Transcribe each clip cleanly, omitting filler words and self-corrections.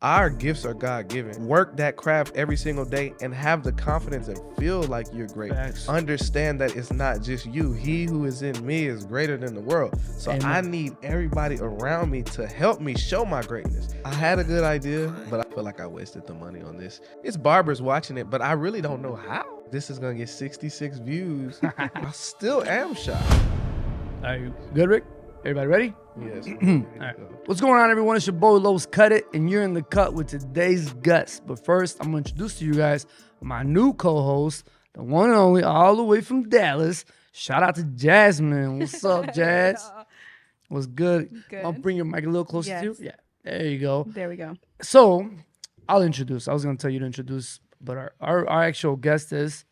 Our gifts are God-given. Work that craft every single day and have the confidence and feel like you're great. Facts. Understand that it's not just you. He who is in me is greater than the world. So Amen. I need everybody around me to help me show my greatness. I had a good idea, but I feel like I wasted the money on this. It's barbers watching it, but I really don't know how. This is gonna get 66 views. I still am shocked. Are you good, Rick? Everybody ready? Yes. All right. What's going on, everyone? It's your boy Los Cut It, and you're in the cut with today's guts. But first, I'm gonna introduce to you guys my new co-host, the one and only, all the way from Dallas. Shout out to Jasmine. What's up, Jazz? What's good? Good. I'll bring your mic a little closer to you. Yes. Yeah, there you go. There we go. So, I'll introduce. I was gonna tell you to introduce, but our actual guest is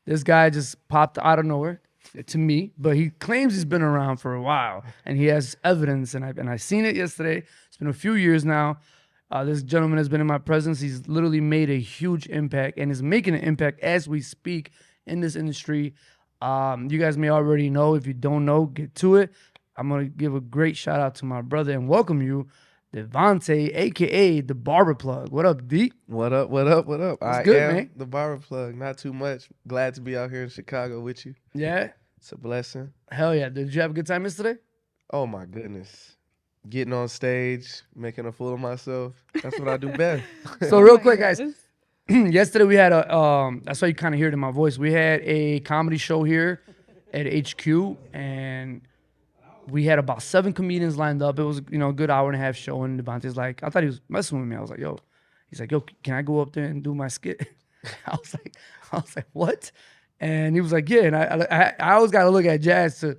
this guy just popped out of nowhere to me, but he claims he's been around for a while and he has evidence, and I seen it yesterday. It's been a few years now. This gentleman has been in my presence. He's literally made a huge impact and is making an impact as we speak in this industry. You guys may already know. If you don't know, get to it. I'm gonna give a great shout out to my brother and welcome you, Devante AkA the Barber Plug. What up, D? What up, what up, what up? What's I good, am man? the barber plug. Not too much. Glad to be out here in Chicago with you. Yeah? It's a blessing. Hell yeah. Did you have a good time yesterday? Oh my goodness. Getting on stage, making a fool of myself. That's what I do best. So real quick, guys. Yesterday we had that's why you kind of hear it in my voice. We had a comedy show here at HQ, and we had about 7 comedians lined up. It was, a good hour and a half show, and Devante's like, I thought he was messing with me. I was like, yo. He's like, yo, can I go up there and do my skit? I was like, what? And he was like, yeah. And I always got to look at Jazz to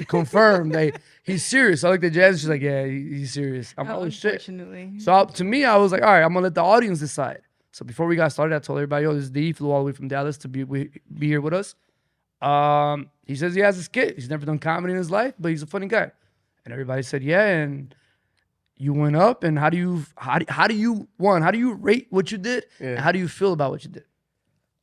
confirm that he's serious. So I looked at Jazz, and she's like, yeah, he's serious. I'm like, oh, shit. Unfortunately. So to me, I was like, all right, I'm going to let the audience decide. So before we got started, I told everybody, yo, this is D. He flew all the way from Dallas to be here with us. He says he has a skit. He's never done comedy in his life, but he's a funny guy. And everybody said, yeah. And you went up. And how do you rate what you did? Yeah. And how do you feel about what you did?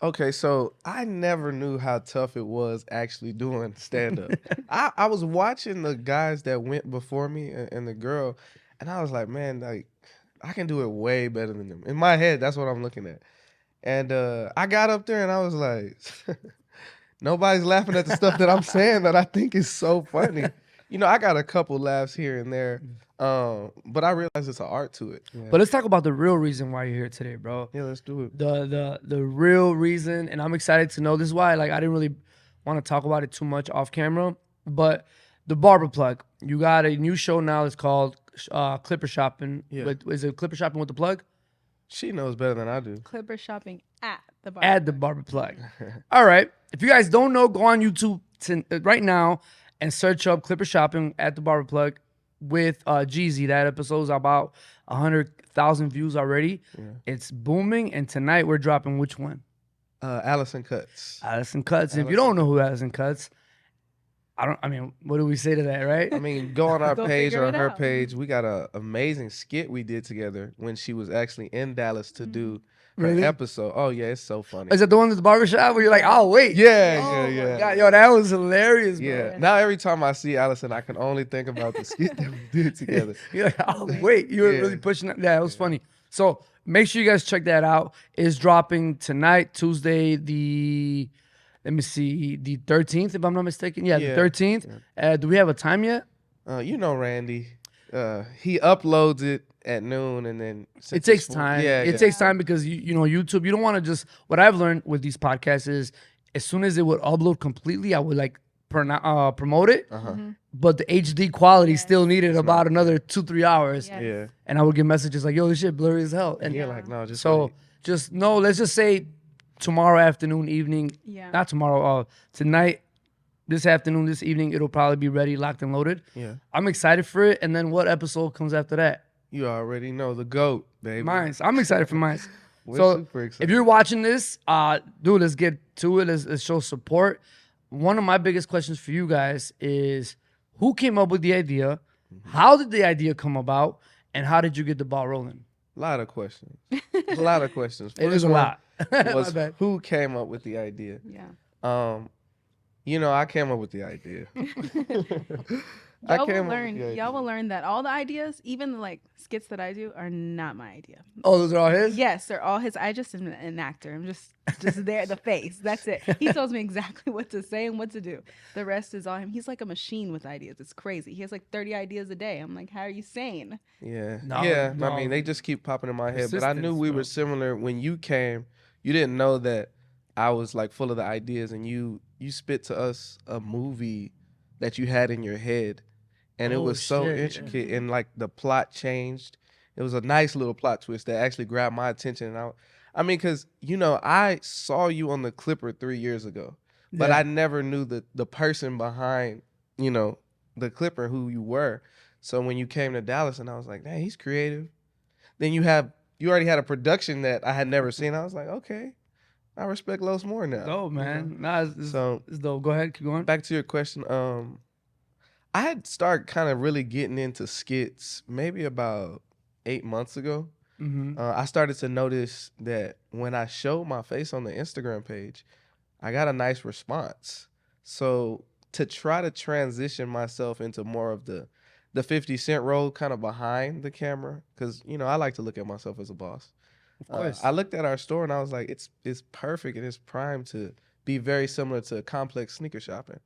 Okay, so I never knew how tough it was actually doing stand-up. I was watching the guys that went before me and the girl, and I was like, man, like, I can do it way better than them. In my head, that's what I'm looking at. And I got up there and I was like, nobody's laughing at the stuff that I'm saying that I think is so funny. I got a couple laughs here and there, but I realize it's an art to it. Yeah. But let's talk about the real reason why you're here today, bro. Yeah, let's do it. The real reason, and I'm excited to know. This is why I didn't really want to talk about it too much off camera, but the Barber Plug. You got a new show now. It's called Clipper Shopping. Yeah. Is it Clipper Shopping with the Plug? She knows better than I do. Clipper shopping at the bar. Add the Barber Plug. All right. If you guys don't know, go on YouTube right now and search up Clipper Shopping at the Barber Plug with Jeezy. That episode's about 100,000 views already. Yeah. It's booming. And tonight we're dropping which one? Allison Cuts. Allison Cuts. If you don't know who Allison Cuts, what do we say to that, right? Go on our Go page or figure on it her out. page. We got an amazing skit we did together when she was actually in Dallas to do her Really? episode. Oh, yeah, it's so funny. Is that the one at the barbershop where you're like, oh, wait. Yeah, Oh, yeah. my God. Yo, that was hilarious, bro. Yeah. Now every time I see Allison, I can only think about the skit that we did together. You're like, oh, wait. You were Yeah. really pushing it. Yeah, it was funny. So make sure you guys check that out. It's dropping tonight, Tuesday, the 13th, if I'm not mistaken. Yeah, Yeah. the 13th. Do we have a time yet? Randy. He uploads it at noon and then It takes time. Yeah, It takes time because YouTube. You don't want to just. What I've learned with these podcasts is, as soon as it would upload completely, I would promote it. But the HD quality still needed about another 2-3 hours. Yes. Yeah. And I would get messages like, "Yo, this shit blurry as hell." And You're like, no, just so wait. just no. Let's just say tomorrow afternoon, evening. Yeah. Not tomorrow. Tonight. This afternoon, this evening, it'll probably be ready, locked and loaded. Yeah. I'm excited for it. And then what episode comes after that? You already know the GOAT, baby. Mines. I'm excited for mines. We're So super excited. if you're watching this, dude, let's get to it. Let's show support. One of my biggest questions for you guys is, who came up with the idea? How did the idea come about? And how did you get the ball rolling? A lot of questions. A lot of questions. It is First a one lot. My was bad. who came up with the idea? Yeah. I came up with the idea. I Y'all will came up with learn. the Y'all will idea. learn that all the ideas, even the like skits that I do, are not my idea. Oh, those are all his? Yes, they're all his. I just am an actor. I'm just there, the face. That's it. He tells me exactly what to say and what to do. The rest is all him. He's like a machine with ideas. It's crazy. He has like 30 ideas a day. I'm like, how are you sane? Yeah, No, yeah. I no. mean, they just keep popping in my head. But I knew Persistence, we were bro. similar when you came. You didn't know that I was like full of the ideas, and you spit to us a movie that you had in your head, and it Oh, was so shit, yeah. intricate, and like the plot changed. It was a nice little plot twist that actually grabbed my attention. And I mean, because I saw you on the Clipper 3 years ago, but Yeah. I never knew the person behind you know the Clipper who you were. So when you came to Dallas, and I was like, "Dang, he's creative." Then you already had a production that I had never seen. I was like, "Okay, I respect Los more now." Dope, man. Nah, So it's dope. Go ahead, keep going. back to your question. I had started kind of really getting into skits maybe about 8 months ago. Mm-hmm. I started to notice that when I showed my face on the Instagram page, I got a nice response. So to try to transition myself into more of the 50 Cent role kind of behind the camera, because I like to look at myself as a boss. Of course. I looked at our store and I was like, it's perfect and it's primed to be very similar to complex sneaker shopping.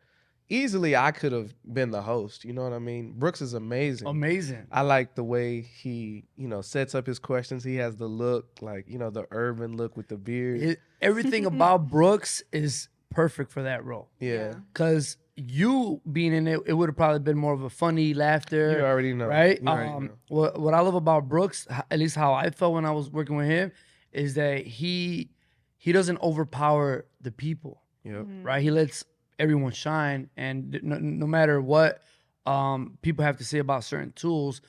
Easily, I could have been the host. You know what I mean? Brooks is amazing. Amazing. I like the way he, sets up his questions. He has the look, like, the urban look with the beard. Everything about Brooks is perfect for that role. Yeah. Cause you being in it, it would have probably been more of a funny laughter. You already know. Right? You already know. What I love about Brooks, at least how I felt when I was working with him, is that he doesn't overpower the people. Yep. Right? He lets everyone shine, and no matter what people have to say about certain tools,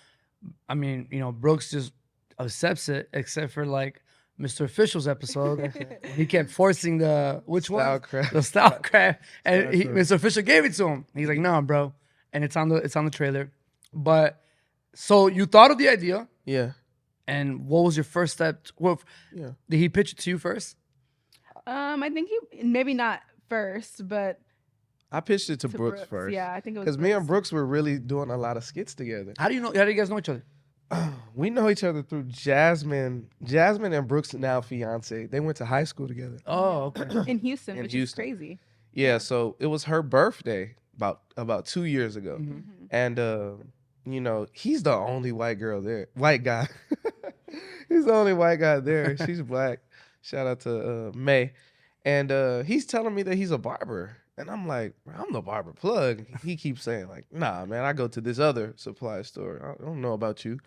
I mean, Brooks just accepts it, except for like Mr. Official's episode. When he kept forcing the Style craft. the style craft, and Style craft. Mr. Official gave it to him. He's like, "No, bro," and it's on the trailer. But so you thought of the idea, Yeah. and what was your first step? Yeah. Did he pitch it to you first? I think he maybe not first, but I pitched it to to Brooks first. Yeah, I think it was Because me and Brooks were really doing a lot of skits together. How do you guys know each other? We know each other through Jasmine. Jasmine and Brooks' now fiance. They went to high school together. Oh, okay. in Houston, In which Houston. is crazy. Yeah, so it was her birthday about 2 years ago. Mm-hmm. And he's the only white girl there. White guy. He's the only white guy there. She's black. Shout out to May. And he's telling me that he's a barber. And I'm like, I'm the barber plug. He keeps saying, like, nah, man, I go to this other supply store. I don't know about you.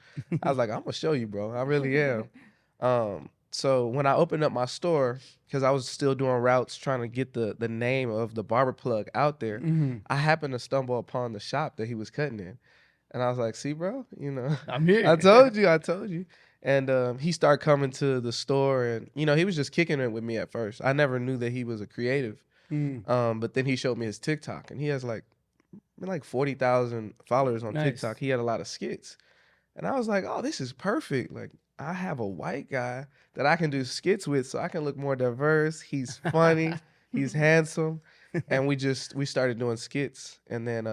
I was like, I'm gonna show you, bro. I really am. So when I opened up my store, because I was still doing routes trying to get the name of the barber plug out there, Mm-hmm. I happened to stumble upon the shop that he was cutting in. And I was like, see, bro, I'm here. I told you. And he started coming to the store, and he was just kicking it with me at first. I never knew that he was a creative. But then he showed me his TikTok, and he has like 40,000 followers on Nice. TikTok. He had a lot of skits, and I was like, oh, this is perfect. Like, I have a white guy that I can do skits with, so I can look more diverse. He's funny, he's handsome, and we started doing skits. And then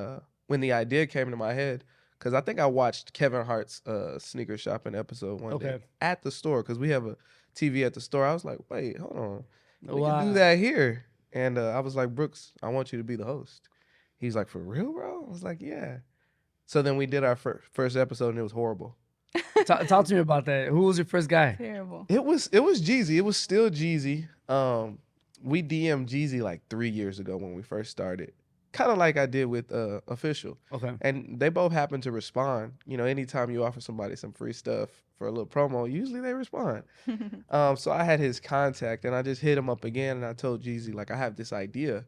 when the idea came into my head, because I think I watched Kevin Hart's sneaker shopping episode one day at the store, because we have a TV at the store. I was like, wait, hold on, we can do that here. And I was like, Brooks, I want you to be the host. He's like, for real, bro? I was like, yeah. So then we did our first episode, and it was horrible. Talk to me about that. Who was your first guy? Terrible. It was Jeezy. It was still Jeezy. We DM'd Jeezy like 3 years ago when we first started. Kind of like I did with Official. Okay. And they both happened to respond. Anytime you offer somebody some free stuff for a little promo, usually they respond. So I had his contact, and I just hit him up again, and I told Jeezy, like, I have this idea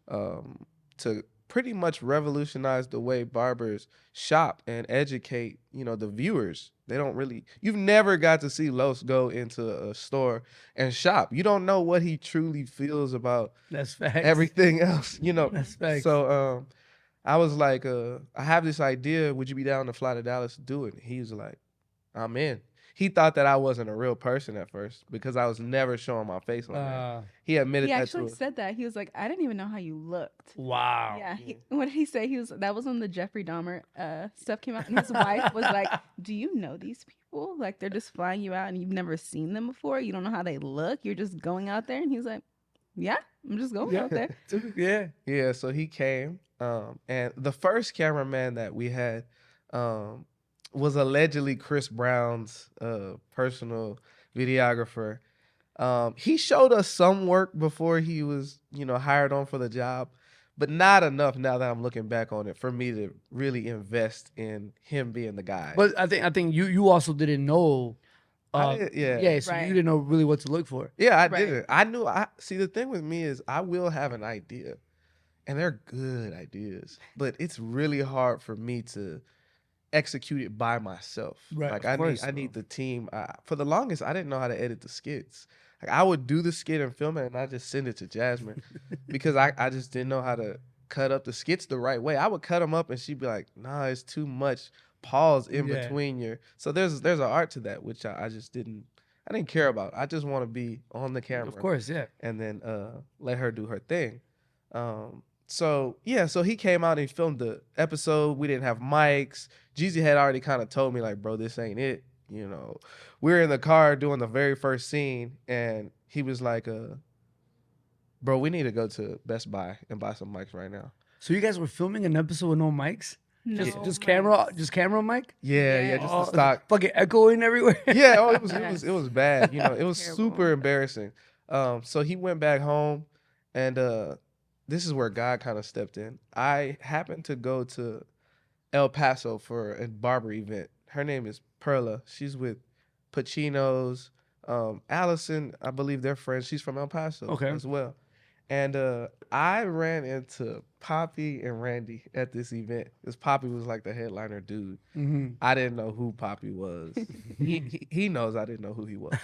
to pretty much revolutionize the way barbers shop and educate, the viewers. You've never got to see Los go into a store and shop. You don't know what he truly feels about That's facts. everything else, That's facts. So I was like, I have this idea. Would you be down to fly to Dallas to do it? He was like, I'm in. He thought that I wasn't a real person at first because I was never showing my face on there. He admitted He that actually to us. said that. He was like, I didn't even know how you looked. Wow. Yeah. What did he say? That was when the Jeffrey Dahmer stuff came out, and his wife was like, "Do you know these people? Like they're just flying you out, and you've never seen them before. You don't know how they look. You're just going out there." And he's like, "Yeah, I'm just going out there." Yeah. Yeah, so he came, and the first cameraman that we had was allegedly Chris Brown's personal videographer. He showed us some work before he was, hired on for the job, but not enough now that I'm looking back on it for me to really invest in him being the guy. But I think you also didn't know. I did, yeah. Yeah, so Right. you didn't know really what to look for. Yeah, I Right. didn't. I knew. See, the thing with me is I will have an idea, and they're good ideas, but it's really hard for me to execute it by myself. Right, Like of course, I need the team. For the longest, I didn't know how to edit the skits. Like I would do the skit and film it, and I just send it to Jasmine because I just didn't know how to cut up the skits the right way. I would cut them up, and she'd be like, "Nah, it's too much pause in Yeah. between your." So there's an art to that, which I just didn't. I didn't care about. I just want to be on the camera, Of course, yeah. and then let her do her thing. So yeah, so he came out and he filmed the episode. We didn't have mics. Jeezy had already kind of told me like, bro, this ain't it. We were in the car doing the very first scene, and he was like, bro, we need to go to Best Buy and buy some mics right now. So you guys were filming an episode with no mics? No Just mics. camera mic? Yeah, just Oh, the stock. fucking echoing everywhere. Yeah, Yes. it was bad. It was Terrible. super embarrassing. So he went back home, and this is where God kind of stepped in. I happened to go to El Paso for a barber event. Her name is Perla. She's with Pacino's. Allison, I believe they're friends. She's from El Paso Okay. as well. And I ran into Poppy and Randy at this event because Poppy was like the headliner dude. Mhm. I didn't know who Poppy was. he knows I didn't know who he was.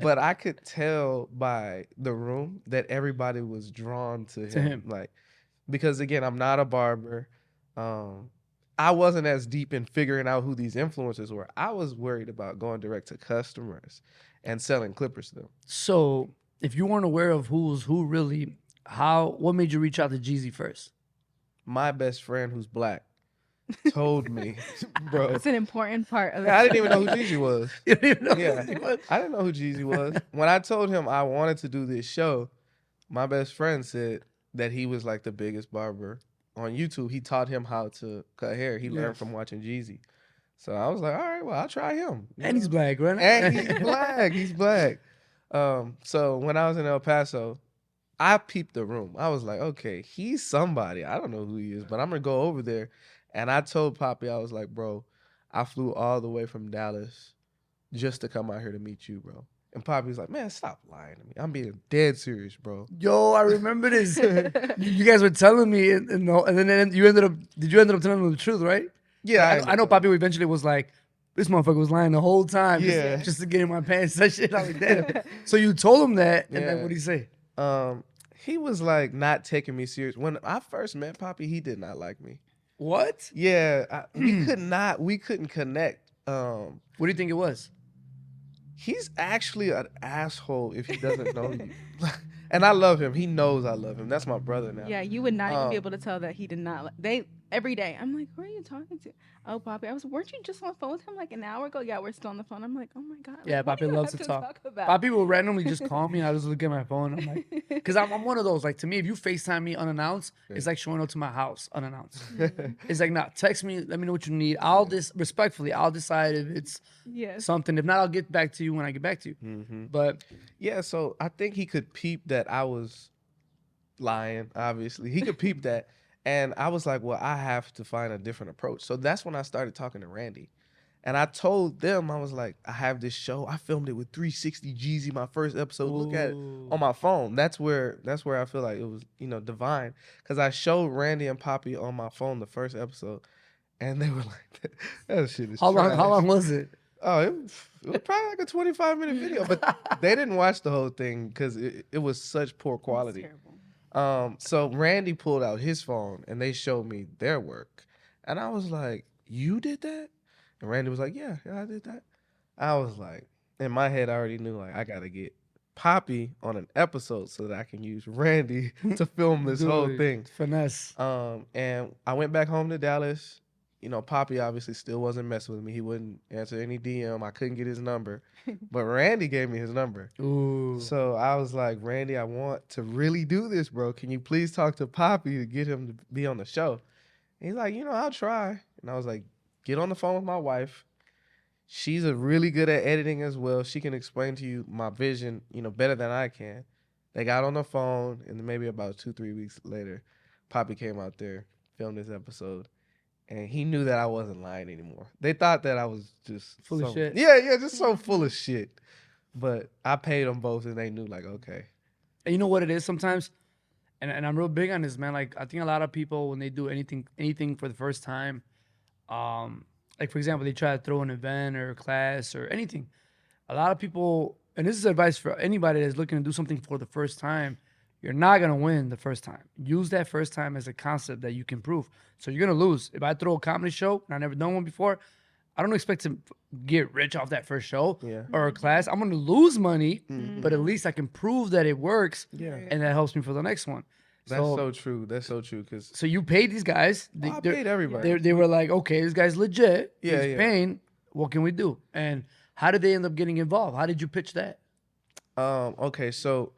But I could tell by the room that everybody was drawn to him. Like, because again, I'm not a barber. I wasn't as deep in figuring out who these influencers were. I was worried about going direct to customers and selling clippers to them. So if you weren't aware of who's who really, what made you reach out to Jeezy first? My best friend who's black told me, bro. It's an important part of it. I didn't even know who Jeezy was. You didn't even know who Yeah, Jeezy was? I didn't know who Jeezy was. When I told him I wanted to do this show, my best friend said that he was like the biggest barber on YouTube. He taught him how to cut hair. He learned from watching Jeezy. So I was like, all right, well, I'll try him. And he's black, right? And he's black. He's black. So when I was in El Paso, I peeped the room. I was like, okay, he's somebody. I don't know who he is, but I'm gonna go over there. And I told Poppy, I was like, bro, I flew all the way from Dallas just to come out here to meet you, bro. And Poppy's like, man, stop lying to me. I'm being dead serious, bro. Yo, I remember this. You guys were telling me, and then you ended up. Did you end up telling them the truth, right? Yeah, I know. Poppy eventually was like, "This motherfucker was lying the whole time, Yeah. just to get in my pants." That shit. I was like, damn. So you told him that, and then Yeah. what did he say? He was like not taking me serious. When I first met Poppy, he did not like me. What? Yeah, we couldn't connect. What do you think it was? He's actually an asshole if he doesn't know you. And I love him. He knows I love him. That's my brother now. Yeah, you would not even be able to tell that he did not. They every day. I'm like, who are you talking to? Oh, Poppy, weren't you just on the phone with him like an hour ago? Yeah, we're still on the phone. I'm like, oh my god. Yeah, like, what Poppy do you loves have to talk. about? Poppy will randomly just call me, and I just look at my phone. I'm like, because I'm one of those. Like, to me, if you FaceTime me unannounced, it's like showing up to my house unannounced. It's like, nah, text me, let me know what you need. Respectfully, I'll decide if it's Yes. something. If not, I'll get back to you when I get back to you. Mm-hmm. But Yeah, so I think he could peep that I was lying, obviously. He could peep that. And I was like, well, I have to find a different approach. So that's when I started talking to Randy. And I told them, I was like, I have this show. I filmed it with 360 Jeezy, my first episode. Look at it on my phone. That's where I feel like it was, divine. Because I showed Randy and Poppy on my phone the first episode. And they were like, that shit is how trash. long was it? Oh, it was probably like a 25-minute video. But they didn't watch the whole thing because it was such poor quality. Terrible. So Randy pulled out his phone and they showed me their work. And I was like, you did that? And Randy was like, yeah, I did that. I was like, in my head, I already knew like I gotta get Poppy on an episode so that I can use Randy to film this whole Dude, thing. finesse. And I went back home to Dallas. You know, Poppy obviously still wasn't messing with me. He wouldn't answer any DM. I couldn't get his number, but Randy gave me his number. Ooh. So I was like, Randy, I want to really do this, bro. Can you please talk to Poppy to get him to be on the show? And he's like, I'll try. And I was like, get on the phone with my wife. She's a really good at editing as well. She can explain to you my vision, better than I can. They got on the phone, and then maybe about 2-3 weeks later, Poppy came out there, filmed this episode, and he knew that I wasn't lying anymore. They thought that I was just Full of shit. Yeah, just so full of shit. But I paid them both, and they knew, like, okay. And you know what it is sometimes? And I'm real big on this, man. Like, I think a lot of people, when they do anything for the first time, like, for example, they try to throw an event or a class or anything. A lot of people, and this is advice for anybody that's looking to do something for the first time, you're not going to win the first time. Use that first time as a concept that you can prove. So you're going to lose. If I throw a comedy show and I've never done one before, I don't expect to get rich off that first show or a class. I'm going to lose money, but at least I can prove that it works, and that helps me for the next one. That's so true. That's so true. Cause So you paid these guys. I paid everybody. They were like, okay, this guy's legit. Yeah, He's paying. What can we do? And how did they end up getting involved? How did you pitch that? Okay, so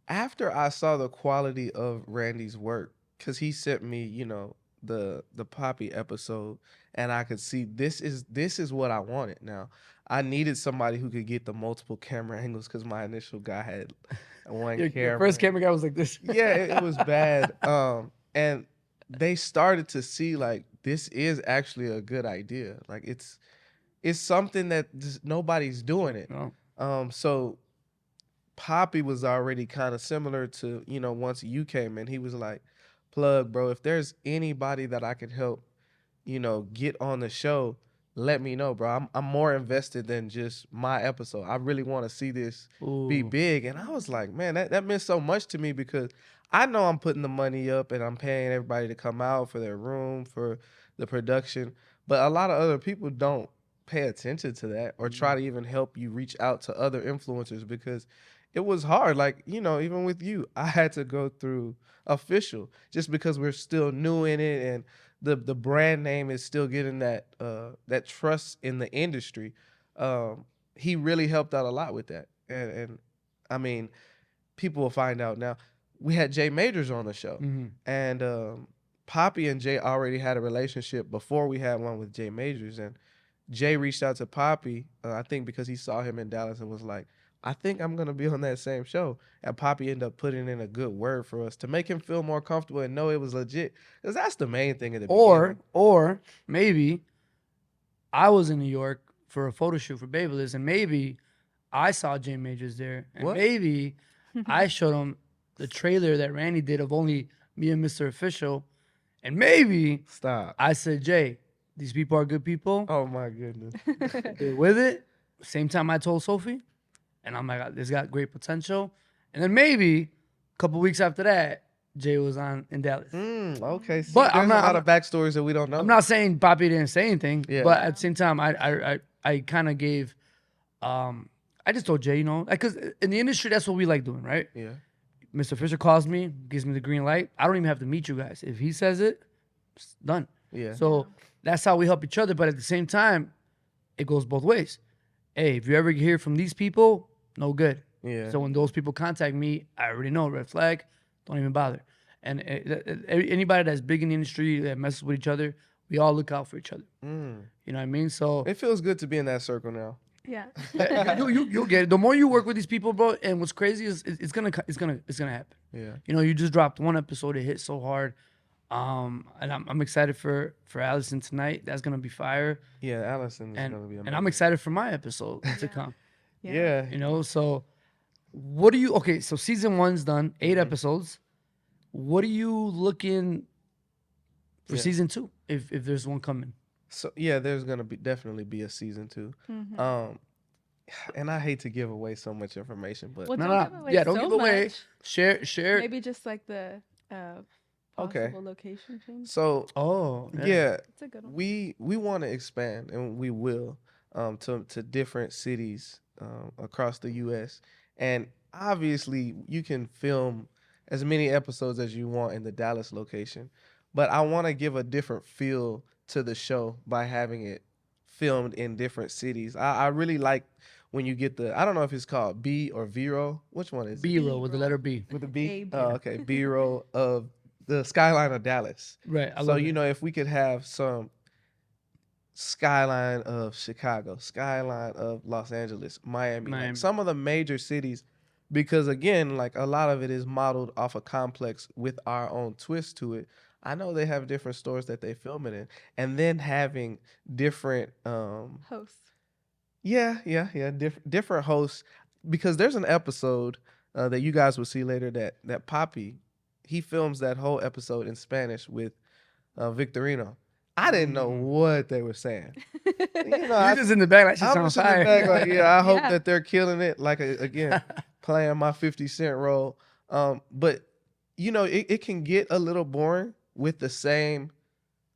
after I saw the quality of Randy's work, because he sent me, the Poppy episode, and I could see this is what I wanted. Now, I needed somebody who could get the multiple camera angles because my initial guy had one camera. Your first camera guy was like this. Yeah, it was bad. And they started to see like this is actually a good idea. Like it's something that just nobody's doing it. No. So Poppy was already kind of similar to, once you came in, he was like, Plug, bro, if there's anybody that I could help, get on the show, let me know, bro. I'm more invested than just my episode. I really want to see this be big. And I was like, man, that meant so much to me because I know I'm putting the money up and I'm paying everybody to come out for their room, for the production. But a lot of other people don't pay attention to that or try to even help you reach out to other influencers because it was hard. Like, even with you, I had to go through official just because we're still new in it and the brand name is still getting that trust in the industry. He really helped out a lot with that. And I mean, people will find out now. We had Jay Majors on the show and Poppy and Jay already had a relationship before we had one with Jay Majors. And Jay reached out to Poppy, I think because he saw him in Dallas and was like, I think I'm going to be on that same show. And Poppy ended up putting in a good word for us to make him feel more comfortable and know it was legit. Because that's the main thing at the beginning. Or maybe I was in New York for a photo shoot for Babyliss, and maybe I saw Jay Majors there. And maybe I showed him the trailer that Randy did of only me and Mr. Official. And maybe I said, Jay, these people are good people. Oh, my goodness. They're with it. Same time I told Sophie. And I'm like, this got great potential. And then maybe a couple weeks after that, Jay was on in Dallas. Okay. See, But there's a lot of backstories that we don't know. I'm not saying Poppy didn't say anything. Yeah. But at the same time, I kind of gave, I just told Jay, because in the industry, that's what we like doing, right? Yeah. Mr. Fisher calls me, gives me the green light. I don't even have to meet you guys. If he says it, it's done. Yeah. So that's how we help each other. But at the same time, it goes both ways. Hey, if you ever hear from these people, no good. Yeah. So when those people contact me, I already know, red flag, don't even bother. And anybody that's big in the industry that messes with each other, we all look out for each other. You know what I mean? So it feels good to be in that circle now. Yeah. You'll get it. The more you work with these people, bro, and what's crazy is it's gonna happen. Yeah. You just dropped one episode, it hit so hard. And I'm excited for Allison tonight. That's gonna be fire. Yeah, Allison is gonna be amazing. And I'm excited for my episode to come. Yeah. So what do you so season 1's done, 8 episodes. What are you looking for season 2 if there's one coming? So there's gonna definitely be a season 2. And I hate to give away so much information, but don't give away. Share. Maybe just like the possible location thing. So that's a good one. we want to expand and we will. to different cities across the U.S. And obviously, you can film as many episodes as you want in the Dallas location, but I want to give a different feel to the show by having it filmed in different cities. I really like when you get the, I don't know if it's called B or V-roll. Which one is it? B-roll with the letter B. With the B? A-B. Oh, okay. B-roll of the skyline of Dallas. Right. I So, love you it. know, if we could have some skyline of Chicago, skyline of Los Angeles, Miami, like Miami. some of the major cities, because again, like a lot of it is modeled off a complex with our own twist to it. I know they have different stores that they film it in, and then having different Host. different hosts, because there's an episode that you guys will see later that Poppy, he films that whole episode in Spanish with Victorino. I didn't know what they were saying. You know, You're just in the back like she's I'm on just in the fire. back like, yeah, I hope Yeah. that they're killing it. Like, again, playing my 50 Cent role. But, you know, it can get a little boring with the same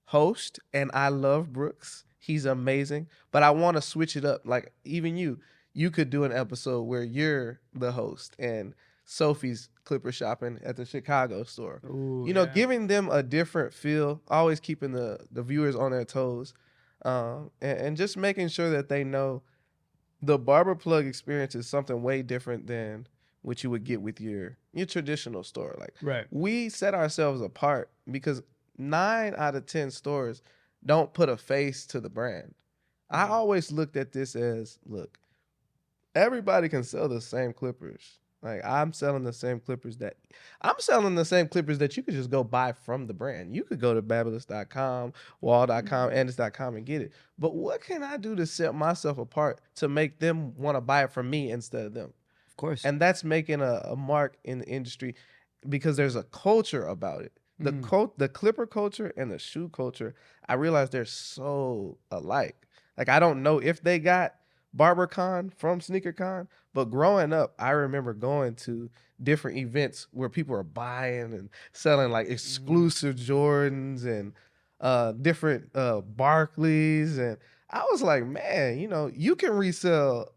host. And I love Brooks. He's amazing. But I want to switch it up. Like, even you could do an episode where you're the host and Sophie's clipper shopping at the Chicago store. Ooh, You know, yeah. giving them a different feel, always keeping the viewers on their toes, and just making sure that they know the barber plug experience is something way different than what you would get with your traditional store. Like, Right. we set ourselves apart because 9 out of 10 stores don't put a face to the brand. I always looked at this as, look, everybody can sell the same clippers. Like, I'm selling the same clippers that you could just go buy from the brand. You could go to Babylus.com, Wall.com, Andis.com and get it. But what can I do to set myself apart to make them want to buy it from me instead of them? Of course. And that's making a mark in the industry because there's a culture about it. The clipper culture and the shoe culture, I realize they're so alike. Like, I don't know if they got BarberCon from SneakerCon, but growing up, I remember going to different events where people are buying and selling like exclusive Jordans and different Barclays, and I was like, man, you know, you can resell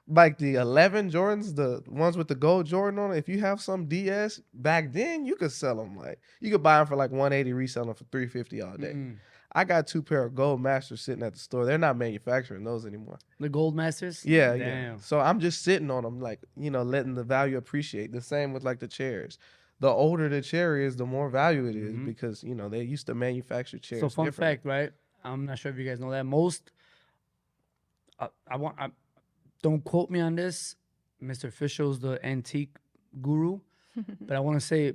like the 11 Jordans, the ones with the gold Jordan on it. If you have some DS back then, you could sell them. Like, you could buy them for like 180, resell them for 350 all day. I got 2 pair of Gold Masters sitting at the store. They're not manufacturing those anymore. The Gold Masters? Yeah, Damn. yeah. So I'm just sitting on them, like, you know, letting the value appreciate. The same with like the chairs. The older the chair is, the more value it is because, you know, they used to manufacture chairs. So fun differently. fact, right? I'm not sure if you guys know that. Most, don't quote me on this. Mr. Fishel's the antique guru, but I want to say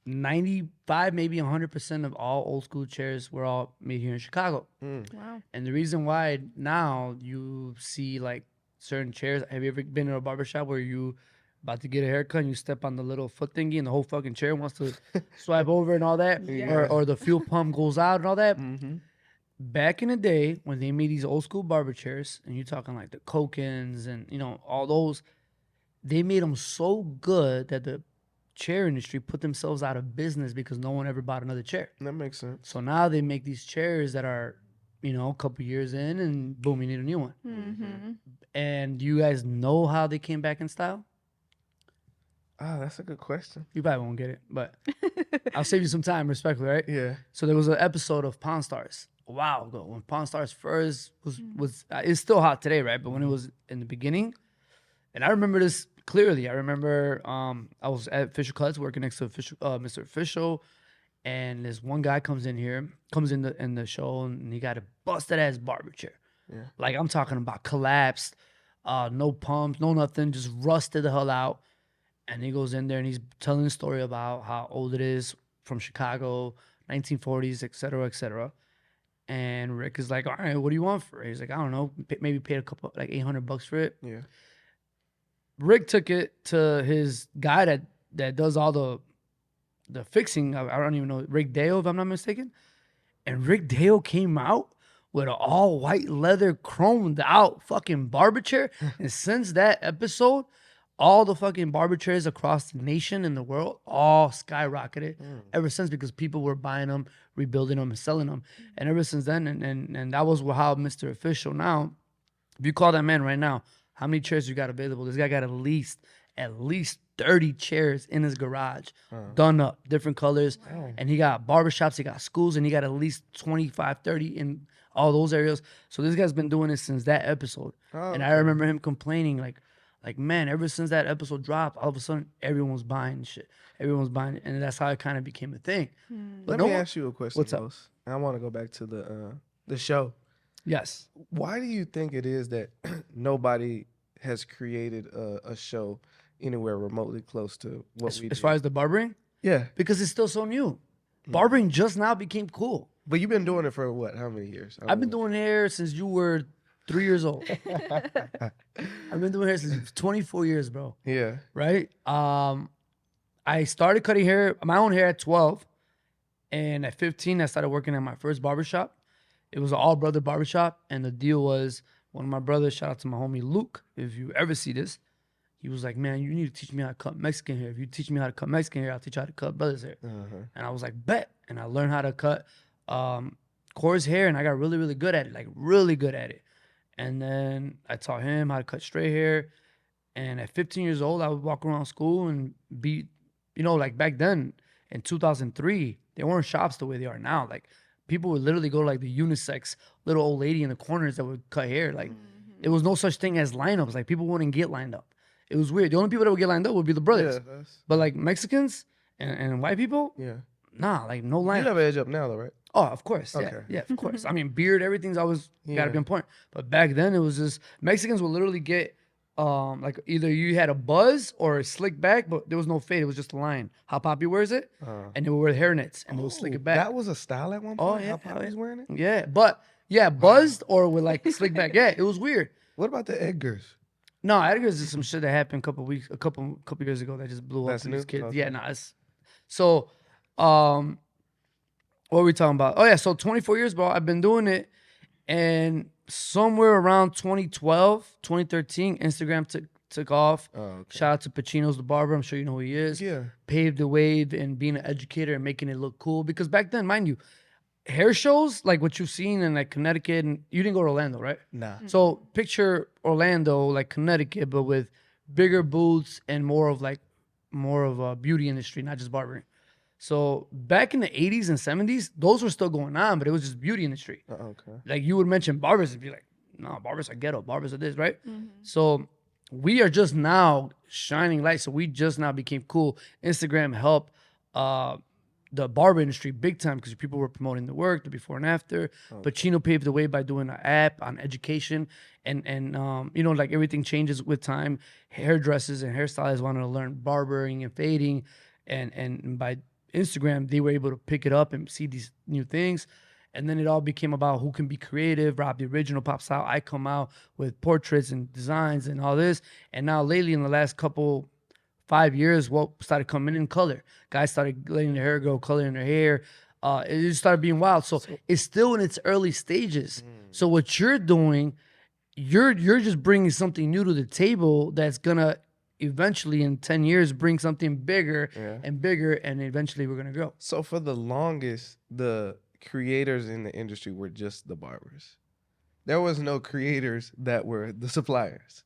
95, maybe 100% of all old school chairs were all made here in Chicago. Wow. And the reason why now you see like certain chairs, have you ever been in a barbershop where you about to get a haircut and you step on the little foot thingy and the whole fucking chair wants to swipe over and all that? Yeah. Or the fuel pump goes out and all that? Mm-hmm. Back in the day when they made these old school barber chairs, and you're talking like the Kokens and, you know, all those, they made them so good that the chair industry put themselves out of business because no one ever bought another chair. That makes sense. So now they make these chairs that are, you know, a couple years in and boom, you need a new one. Mm-hmm. And do you guys know how they came back in style? Oh, that's a good question. You probably won't get it, but I'll save you some time, respectfully, right? Yeah. So there was an episode of Pawn Stars a while ago when Pawn Stars first was it's still hot today, right? But when it was in the beginning, and I remember this clearly. I remember I was at Fisher Cuts working next to Mr. Official, and this one guy comes in the show, and he got a busted ass barber chair. Yeah. Like, I'm talking about collapsed, no pumps, no nothing, just rusted the hell out. And he goes in there and he's telling a story about how old it is from Chicago, 1940s, et cetera, et cetera. And Rick is like, all right, what do you want for it? He's like, I don't know, maybe paid a couple, like $800 for it. Yeah. Rick took it to his guy that does all the fixing. I don't even know, Rick Dale, if I'm not mistaken. And Rick Dale came out with an all white leather chromed out fucking barber chair. And since that episode, all the fucking barber chairs across the nation and the world all skyrocketed ever since, because people were buying them, rebuilding them, and selling them. And ever since then, and that was how Mr. Official now, if you call that man right now, how many chairs you got available? This guy got at least 30 chairs in his garage, done up, different colors. And he got barbershops, he got schools, and he got at least 25, 30 in all those areas. So this guy's been doing this since that episode. And I remember him complaining, like, man, ever since that episode dropped, all of a sudden, everyone's buying shit. Everyone's buying it. And that's how it kind of became a thing. But Let me ask you a question, What's up? Los. I want to go back to the show. Yes. Why do you think it is that nobody has created a show anywhere remotely close to what we As do? far as the barbering, Yeah, because it's still so new. Barbering just now became cool. but you've been doing it for what? How many years? I've been doing hair since you were 3 years old. I've been doing hair since 24 years, bro. Yeah. Right? I started cutting hair, my own hair at 12. And at 15, I started working at my first barbershop. It was an all-brother barbershop. And the deal was, one of my brothers, shout out to my homie Luke, if you ever see this, he was like, man, you need to teach me how to cut Mexican hair. If you teach me how to cut Mexican hair, I'll teach you how to cut brothers' hair. And I was like, bet. And I learned how to cut Corey's hair, and I got really, really good at it, like really good at it. And then I taught him how to cut straight hair. And at 15 years old, I would walk around school and be, you know, like back then in 2003, there weren't shops the way they are now. Like people would literally go to like the unisex little old lady in the corners that would cut hair. Like there was no such thing as lineups. Like people wouldn't get lined up. It was weird. The only people that would get lined up would be the brothers. Yeah, But like Mexicans and white people, yeah. nah, like no You lineup. have an edge up now, though, right? Oh, of course. Yeah, Okay. yeah, of course. I mean, beard, everything's always got Yeah. to be on point. But back then, it was just Mexicans would literally get like either you had a buzz or a slick back, but there was no fade. It was just a line. How Poppy wears it, and they would wear hairnets, and they would slick it back. That was a style at one point. Oh, yeah, How Poppy's wearing it. Yeah, but yeah, buzzed or with like slick back. Yeah, it was weird. What about the Edgars? No, Edgar's is some shit that happened a couple years ago that just blew up That's to these new? kids. Okay. Yeah, nah, it's so what were we talking about? Oh yeah, so 24 years, bro. I've been doing it, and somewhere around 2012, 2013, Instagram took off. Oh, okay. Shout out to Pacino's the barber. I'm sure you know who he is. Yeah. Paved the way in being an educator and making it look cool. Because back then, mind you, hair shows like what you've seen in like Connecticut, and you didn't go to Orlando, right? Nah. So picture Orlando, like Connecticut, but with bigger booths and more of a beauty industry, not just barbering. So back in the 80s and 70s, those were still going on, but it was just beauty industry. Okay. Like you would mention barbers and be like, no, barbers are ghetto, barbers are this, right? So we are just now shining light. So we just now became cool. Instagram helped the barber industry big time because people were promoting the work, the before and after. Pacino paved the way by doing an app on education, and you know, like everything changes with time. Hairdressers and hairstylists wanted to learn barbering and fading, and by Instagram they were able to pick it up and see these new things. And then it all became about who can be creative. Rob the Original pops out. I come out with portraits and designs and all this. And now lately in the last 5 years, what started coming in color. Guys started letting their hair grow, coloring their hair. It just started being wild. So it's still in its early stages. So what you're doing, you're just bringing something new to the table that's gonna eventually in 10 years bring something bigger and bigger, and eventually we're gonna grow. So for the longest, the creators in the industry were just the barbers. There was no creators that were the suppliers.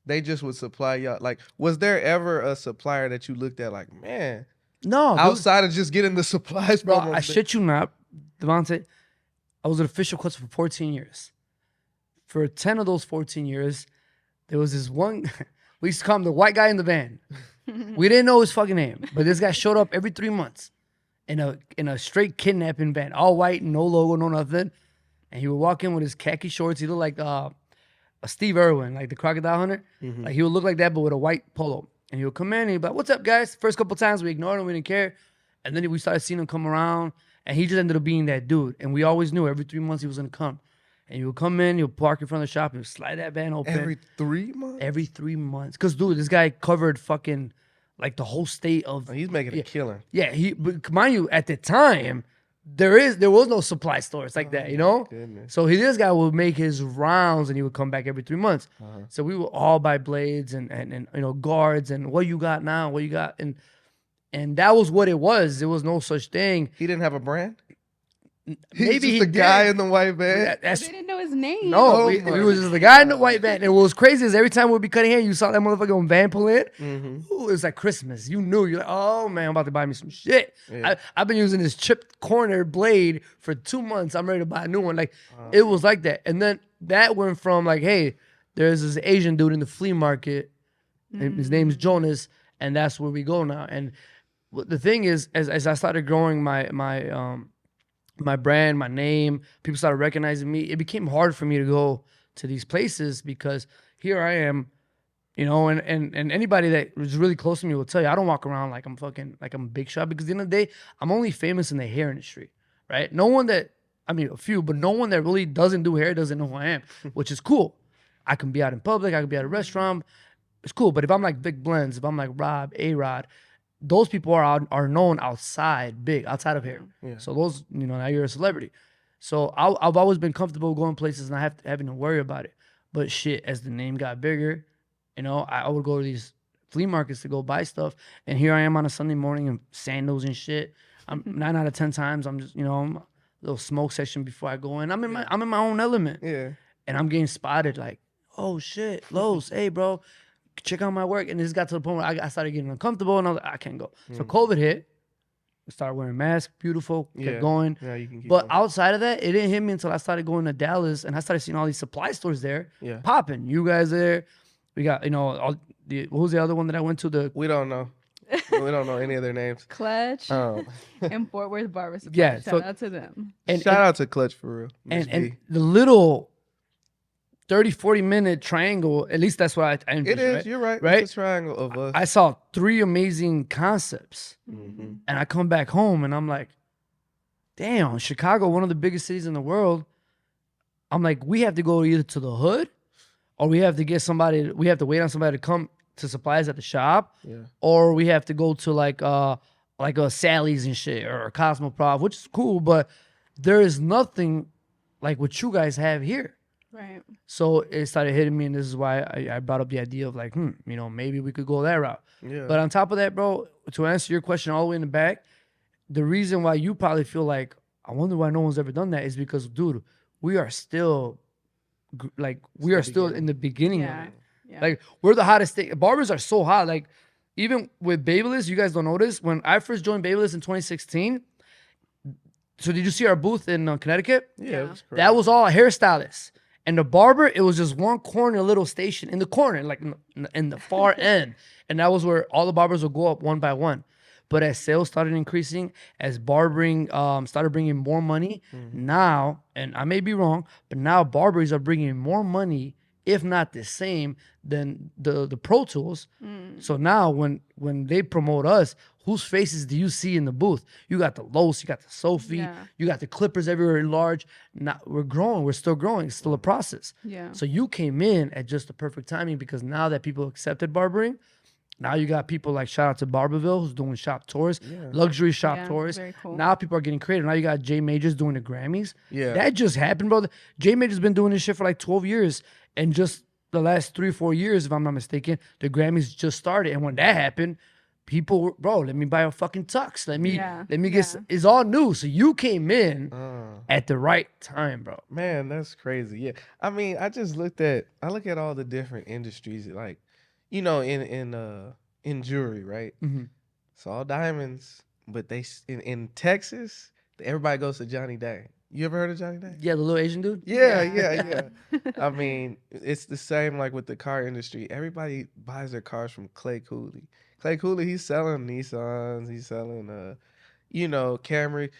They just would supply y'all. Like, was there ever a supplier that you looked at like, man, No, outside of just getting the supplies, bro, from I shit you not, Devante, I was an official coach for 14 years. For 10 of those 14 years, there was this one, we used to call him the white guy in the van. We didn't know his fucking name, but this guy showed up every 3 months in a straight kidnapping van, all white, no logo, no nothing. And he would walk in with his khaki shorts. He looked like a Steve Irwin, like the crocodile hunter. Like he would look like that, but with a white polo. And he would come in and he'd be like, "What's up, guys?" First couple times we ignored him, we didn't care. And then we started seeing him come around, and he just ended up being that dude. And we always knew every 3 months he was gonna come. And he would come in, he would park in front of the shop, he would slide that van open. Every 3 months? Every 3 months. Cause dude, this guy covered fucking like the whole state of. Oh, he's making a killing. Yeah, but mind you, at the time, there was no supply stores like that, you know? Goodness. So this guy would make his rounds and he would come back every 3 months. So we would all buy blades and you know, guards and what you got now, what you got. And that was what it was. There was no such thing. He didn't have a brand? Maybe He's he just the guy did. in the white van. They didn't know his name. No, Oh we my was just the guy in the white van. And what was crazy is every time we'd be cutting hair, you saw that motherfucking van pull in. Ooh, it was like Christmas. You knew. You're like, oh, man, I'm about to buy me some shit. Yeah. I've been using this chipped corner blade for 2 months. I'm ready to buy a new one. Like, it was like that. And then that went from like, hey, there's this Asian dude in the flea market. And his name's Jonas. And that's where we go now. And the thing is, as I started growing my brand, my name, people started recognizing me. It became hard for me to go to these places because here I am, you know, and anybody that was really close to me will tell you, I don't walk around like I'm a big shot because at the end of the day, I'm only famous in the hair industry, right? No one that, I mean, a few, but no one that really doesn't do hair doesn't know who I am, which is cool. I can be out in public, I can be at a restaurant. It's cool. But if I'm like Vic Blends, if I'm like Rob, A-Rod, those people are known outside of hair. Yeah. So those, you know, now you're a celebrity. So I've always been comfortable going places and not having to worry about it. But shit, as the name got bigger, you know, I would go to these flea markets to go buy stuff. And here I am on a Sunday morning in sandals and shit. I'm 9 out of 10 times, I'm just, you know, I'm a little smoke session before I go in. I'm in my own element. Yeah. And I'm getting spotted like, oh shit, Los, hey bro, check out my work. And this got to the point where I started getting uncomfortable and I was like, I can't go. So COVID hit. We started wearing masks, beautiful, kept going. Yeah, you can keep But going. outside of that, it didn't hit me until I started going to Dallas and I started seeing all these supply stores there popping. You guys there. We got, you know, what was the other one that I went to? We don't know. We don't know any of their names. Clutch Um, and Fort Worth Barber Supply. Yeah, Shout so- out to them. shout out to Clutch for real. Miss And B. the little 30, 40-minute triangle, at least that's what I It envisioned, is. right? You're right. Right? It's a triangle of us. I saw 3 amazing concepts. Mhm. And I come back home and I'm like, damn, Chicago, one of the biggest cities in the world. I'm like, we have to go either to the hood or we have to wait on somebody to come to supplies at the shop, Yeah. or we have to go to like a Sally's and shit or a Cosmoprof, which is cool, but there is nothing like what you guys have here. Right. So it started hitting me, and this is why I brought up the idea of like, you know, maybe we could go that route. Yeah. But on top of that, bro, to answer your question all the way in the back, the reason why you probably feel like, I wonder why no one's ever done that is because, dude, we are still, still in the beginning of Yeah. it. Yeah. Like, we're the hottest thing. Barbers are so hot. Like, even with Babyliss, you guys don't notice, when I first joined Babyliss in 2016, so did you see our booth in Connecticut? Yeah, it was crazy. That was all a hairstylist. And the barber, it was just one corner little station in the corner, like in the far end. And that was where all the barbers would go up one by one. But as sales started increasing, as barbering started bringing more money, now, and I may be wrong, but now barbers are bringing more money, if not the same, than the Pro Tools. So now when they promote us, whose faces do you see in the booth? You got the Los, you got the Sophie, Yeah. you got the Clippers everywhere large. Now we're growing, we're still growing. It's still a process. Yeah. So you came in at just the perfect timing because now that people accepted barbering, now you got people like, shout out to Barberville, who's doing shop tours, luxury shop Yeah, tours. very cool. Now people are getting creative. Now you got Jay Majors doing the Grammys. Yeah. That just happened, brother. Jay Majors been doing this shit for like 12 years. And just the last 3 or 4 years, if I'm not mistaken, the Grammys just started. And when that happened, people were, bro, let me buy a fucking tux. Let me get, it's all new. So you came in at the right time, bro. Man, that's crazy. Yeah. I mean, I look at all the different industries, like, you know, in jewelry, right? Mhm. It's all diamonds, but in Texas, everybody goes to Johnny Day. You ever heard of Johnny Day? Yeah, the little Asian dude. Yeah. I mean, it's the same like with the car industry. Everybody buys their cars from Clay Cooley. Clay Cooley, he's selling Nissans, he's selling you know, Camry,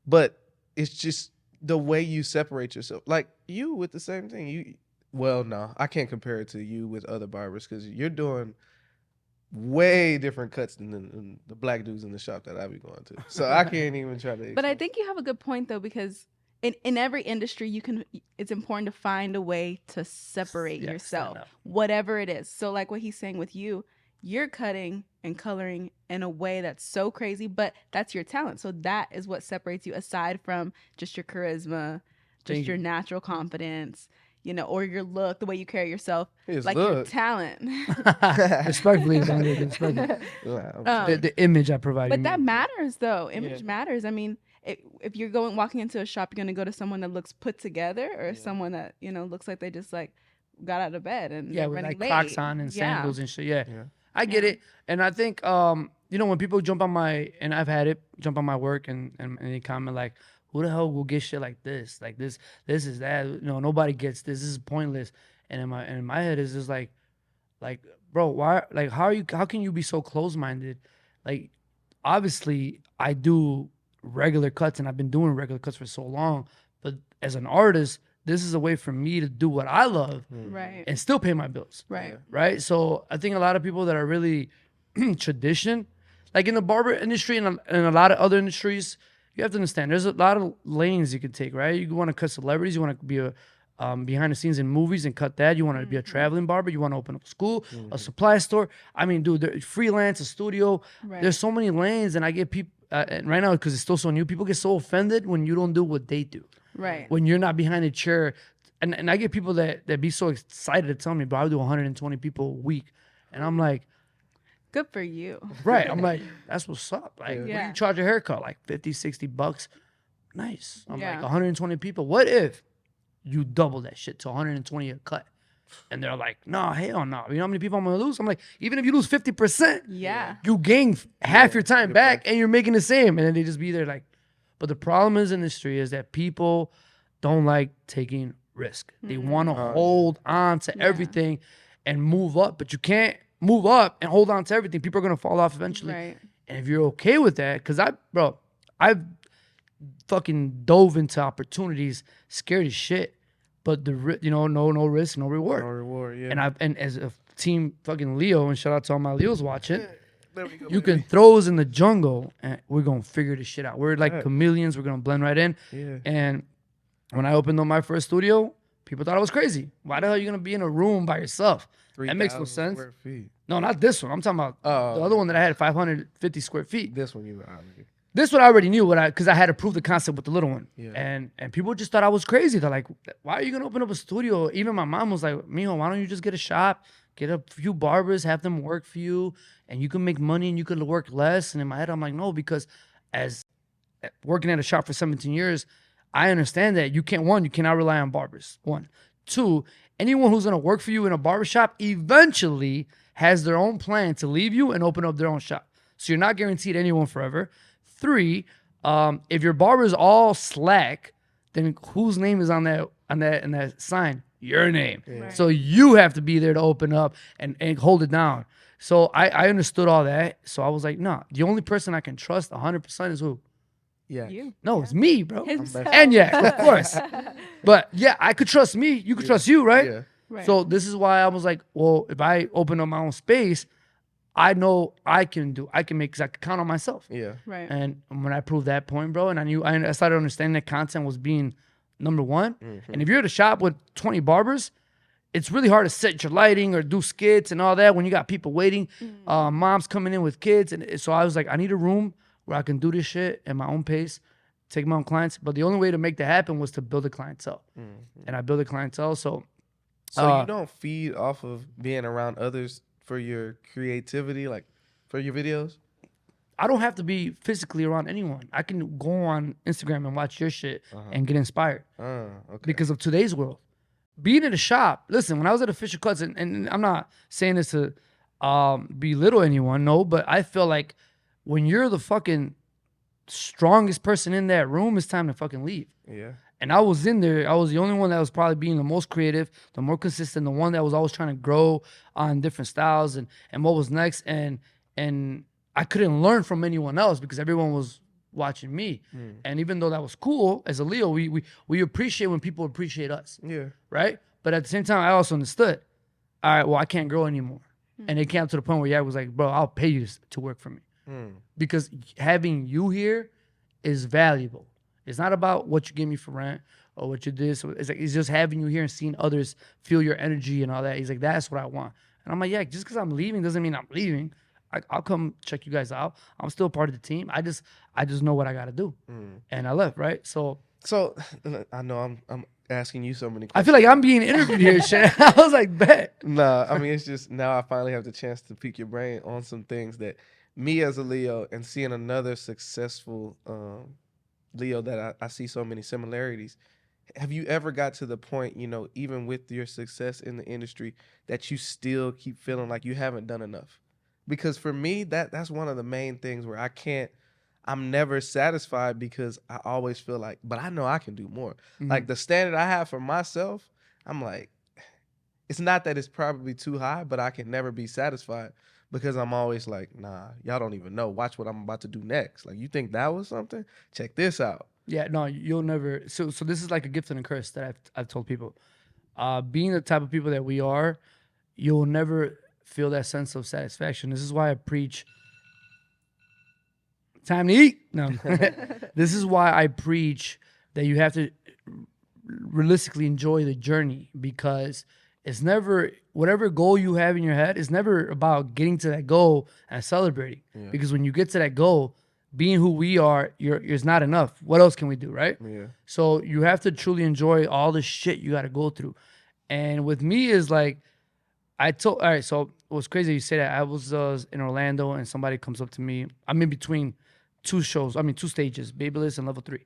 but it's just the way you separate yourself. Like you with the same thing. Well, no, I can't compare it to you with other barbers because you're doing way different cuts than the black dudes in the shop that I be going to. So I can't even try to. But I think you have a good point though, because in every industry it's important to find a way to separate Yeah, yourself, stand out. whatever it is. So like what he's saying with you, you're cutting and coloring in a way that's so crazy, but that's your talent. So that is what separates you aside from just your charisma, just Thank your you. natural confidence, or your look, the way you carry yourself, His like your look. talent. Respectfully, Devante, respectfully. Nah, I'm Um, kidding. The image I provide. You But that mean? matters, though. Yeah. Image matters. I mean, if you're walking into a shop, you're gonna go to someone that looks put together, or someone that looks like they just like got out of bed and Yeah, they're with running like Crocs late. on and Yeah, sandals and shit. Yeah. Yeah. I get Yeah. it. And I think when people jump on my and I've had it, jump on my work and they comment like, who the hell will get shit like this? Like this is that. Nobody gets this. This is pointless. And in my head is just like, bro, why like how can you be so close minded? Like obviously I do regular cuts and I've been doing regular cuts for so long, but as an artist, this is a way for me to do what I love right, and still pay my bills. right, Right. So I think a lot of people that are really tradition, like in the barber industry and a lot of other industries, you have to understand there's a lot of lanes you can take, right? You want to cut celebrities, you want to be a behind the scenes in movies and cut that. You want to be a traveling barber. You want to open up a school, a supply store. I mean, dude, freelance, a studio. right. There's so many lanes, and I get people and right now because it's still so new. People get so offended when you don't do what they do, Right. when you're not behind a chair. And I get people that be so excited to tell me, bro, I do 120 people a week, and I'm like, Good for you. right. I'm like, that's what's up. Like, what do Yeah. you charge a haircut? Like 50, 60 bucks. Nice. I'm Yeah. like 120 people. What if you double that shit to 120 a cut? And they're like, no, hell no. You know how many people I'm gonna lose? I'm like, even if you lose 50%, Yeah. you gain half your time get back back. and you're making the same. And then they just be there like, but the problem is in the industry is that people don't like taking risk. They want to hold on to Yeah. everything and move up, but you can't move up and hold on to everything. People are gonna fall off eventually. Right. And if you're okay with that, because I've fucking dove into opportunities, scared as shit, but no risk, no reward. No reward, yeah. And as a team fucking Leo, and shout out to all my Leos watching, There we go, you baby. can throw us in the jungle and we're gonna figure this shit out. We're like Yeah. chameleons, we're gonna blend right in. Yeah. And when I opened up my first studio, people thought I was crazy. Why the hell are you gonna be in a room by yourself? That makes no 3,000 sense. square feet. No, not this one. I'm talking about Oh, the other one that I had 550 square feet. This one you were already. This one I already knew because I had to prove the concept with the little one. Yeah. And people just thought I was crazy. They're like, why are you gonna open up a studio? Even my mom was like, Mijo, why don't you just get a shop, get a few barbers, have them work for you, and you can make money and you could work less. And in my head, I'm like, no, because as working at a shop for 17 years, I understand that you cannot rely on barbers. One. Two, anyone who's gonna work for you in a barbershop eventually has their own plan to leave you and open up their own shop. So you're not guaranteed anyone forever. Three, if your barber's all slack, then whose name is on that sign? Your name. Right. So you have to be there to open up and hold it down. So I understood all that. So I was like, nah, the only person I can trust 100% is who? Yeah. You. No, it's me, bro. Himself. And yeah, of course. But yeah, I could trust me. You could trust you, right? Yeah. Right. So this is why I was like, well, if I open up my own space, I know I can make, because I can count on myself. Yeah. Right. And when I proved that point, bro, and I started understanding that content was being number one. And if you're at a shop with 20 barbers, it's really hard to set your lighting or do skits and all that when you got people waiting, moms coming in with kids. And so I was like, I need a room where I can do this shit at my own pace, take my own clients. But the only way to make that happen was to build a clientele. And I built a clientele. So So you don't feed off of being around others for your creativity, like for your videos? I don't have to be physically around anyone. I can go on Instagram and watch your shit and get inspired Okay. because of today's world. Being in a shop, listen, when I was at Official Cuts, and I'm not saying this to belittle anyone, no, but I feel like when you're the fucking strongest person in that room, it's time to fucking leave. Yeah. And I was in there. I was the only one that was probably being the most creative, the more consistent, the one that was always trying to grow on different styles and what was next. And I couldn't learn from anyone else because everyone was watching me. And even though that was cool, as a Leo, we appreciate when people appreciate us, Yeah. right? But at the same time, I also understood, all right, well, I can't grow anymore. And it came to the point where I was like, bro, I'll pay you to work for me. Because having you here is valuable. It's not about what you give me for rent or what you did. So it's just having you here and seeing others feel your energy and all that. He's like, that's what I want. And I'm like, yeah, just because I'm leaving doesn't mean I'm leaving. I'll come check you guys out. I'm still part of the team. I just know what I got to do. And I left, right? So I know I'm asking you so many I questions. feel like I'm being interviewed here, shit. I was like, bet. Nah, I mean, it's just now I finally have the chance to pick your brain on some things that me as a Leo and seeing another successful Leo that I see so many similarities. Have you ever got to the point, even with your success in the industry, that you still keep feeling like you haven't done enough? Because for me, that's one of the main things where I'm never satisfied because I always feel like, but I know I can do more. Like the standard I have for myself, I'm like, it's not that it's probably too high, but I can never be satisfied because I'm always like, nah, y'all don't even know. Watch what I'm about to do next. Like, you think that was something? Check this out. Yeah, no, you'll never. So this is like a gift and a curse that I've told people. Being the type of people that we are, you'll never feel that sense of satisfaction. This is why I preach time to eat. No, this is why I preach that you have to realistically enjoy the journey, because it's never, whatever goal you have in your head, it's never about getting to that goal and celebrating. Yeah. Because when you get to that goal, being who we are, it's not enough. What else can we do, right? Yeah. So you have to truly enjoy all the shit you got to go through. And with me is like, all right, so it was crazy you say that. I was in Orlando and somebody comes up to me. I'm in between two stages, Babyless and Level 3.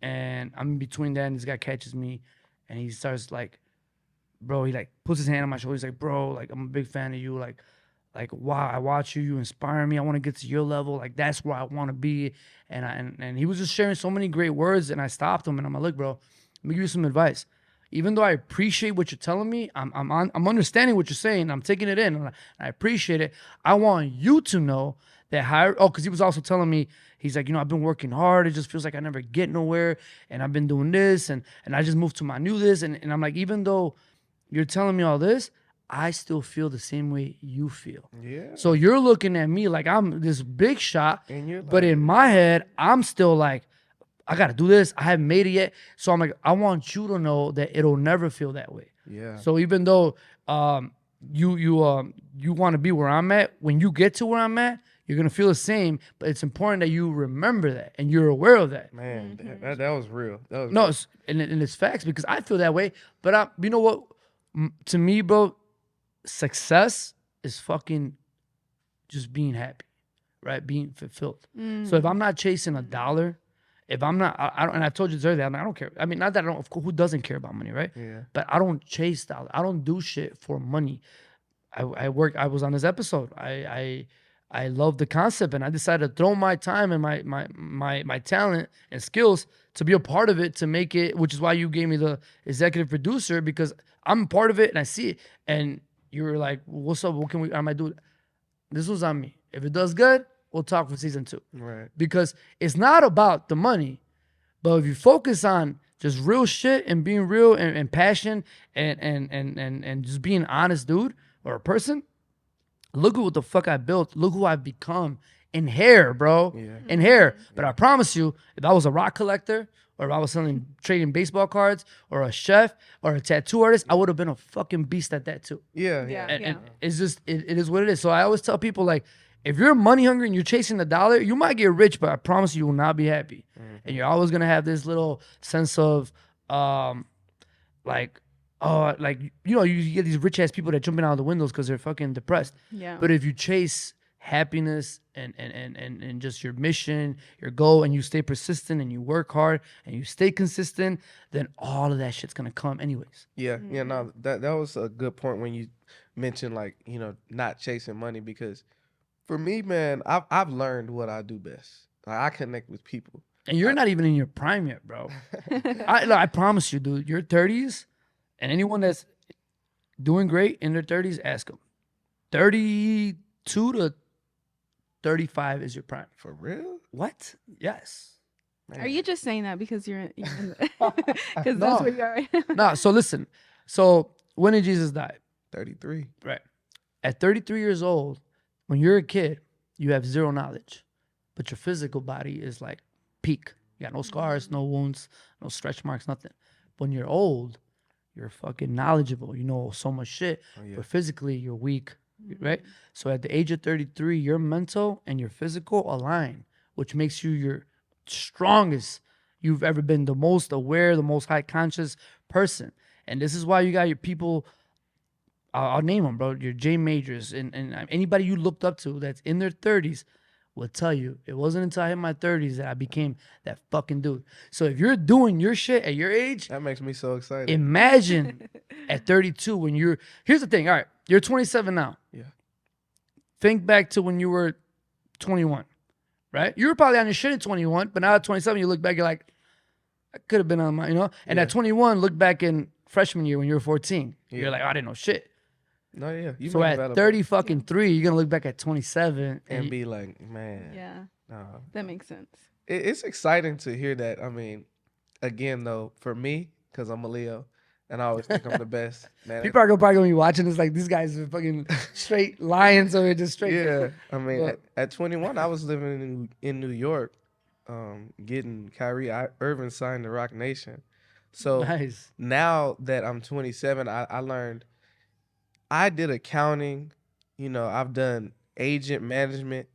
And I'm in between that, and this guy catches me, and he starts like, bro, he like puts his hand on my shoulder. He's like, bro, like, I'm a big fan of you. Like, wow, I watch you. You inspire me. I want to get to your level. Like, that's where I want to be. And he was just sharing so many great words, and I stopped him, and I'm like, look, bro, let me give you some advice. Even though I appreciate what you're telling me, I'm understanding what you're saying. I'm taking it in, and I appreciate it. I want you to know that because he was also telling me, he's like, I've been working hard. It just feels like I never get nowhere, and I've been doing this, and I just moved to my new this, and I'm like, even though you're telling me all this, I still feel the same way you feel. Yeah. So you're looking at me like I'm this big shot, And you're but like, in my head, I'm still like, I gotta do this. I haven't made it yet. So I'm like, I want you to know that it'll never feel that way. yeah. So even though you want to be where I'm at, when you get to where I'm at, you're gonna feel the same. But it's important that you remember that and you're aware of that. Man, that was real. That was No, real. and it's facts, because I feel that way. But you know what? To me, bro, success is fucking just being happy, right? Being fulfilled. So if I'm not chasing a dollar, if I'm not, I don't, and I told you this earlier, I don't care. I mean, not that I don't, of course, who doesn't care about money, right? Yeah. But I don't chase dollars. I don't do shit for money. I was on this episode. I love the concept, and I decided to throw my time and my talent and skills to be a part of it, to make it, which is why you gave me the executive producer, because I'm part of it and I see it. And you were like, what's up? What am I doing? This was on me. If it does good, we'll talk for season 2. Right. Because it's not about the money, but if you focus on just real shit and being real and passion and just being an honest dude or a person, look at what the fuck I built. Look who I've become in hair, bro. Yeah. In hair. But I promise you, if I was a rock collector, or if I was trading baseball cards, or a chef, or a tattoo artist, I would have been a fucking beast at that too. Yeah. Yeah. And it's just, it is what it is. So I always tell people, like, if you're money hungry and you're chasing the dollar, you might get rich, but I promise you will not be happy. And you're always gonna have this little sense of, like, oh, like, you get these rich ass people that jumping out of the windows because they're fucking depressed. Yeah. But if you chase happiness and just your mission, your goal, and you stay persistent and you work hard and you stay consistent, then all of that shit's gonna come anyways. Yeah. Yeah. No, that was a good point when you mentioned, like, not chasing money, because for me, man, I've learned what I do best. Like, I connect with people. And you're not even in your prime yet, bro. I promise you, dude, your 30s, and anyone that's doing great in their 30s, ask them. 32 to 35 is your prime. For real? What? Yes. Are you just saying that because you're because that's where you are right now? No, so listen. So when did Jesus die? 33. Right. At 33 years old, when you're a kid, you have zero knowledge, but your physical body is like peak. You got no scars, no wounds, no stretch marks, nothing. When you're old, you're fucking knowledgeable. You know so much shit. Oh, yeah. But physically, you're weak, right? So at the age of 33, your mental and your physical align, which makes you your strongest you've ever been, the most aware, the most high conscious person. And this is why you got your people. I'll name them, bro. Your J majors and anybody you looked up to that's in their 30s will tell you it wasn't until I hit my 30s that I became that fucking dude. So if you're doing your shit at your age, That makes me so excited. imagine at 32 when you're. Here's the thing. All right, you're 27 now. Yeah. Think back to when you were 21, right? You were probably on your shit at 21, but now at 27, you look back, you're like, I could have been on my, And Yeah. at 21, look back in freshman year when you were 14. Yeah. You're like, I didn't know shit. No, yeah. You So make a at valid 30 point. fucking 3, you're gonna look back at 27 and you- be like, man. Yeah, Nah. that makes sense. It's exciting to hear that. I mean, again, though, for me, because I'm a Leo, and I always think I'm the best. Man, people are probably gonna be watching this like these guys are fucking straight lions over here, just straight. yeah. I mean, But- at 21, I was living in New York, getting Kyrie Irving signed to Rock Nation. So Nice. now that I'm 27, I learned I did accounting. I've done agent management.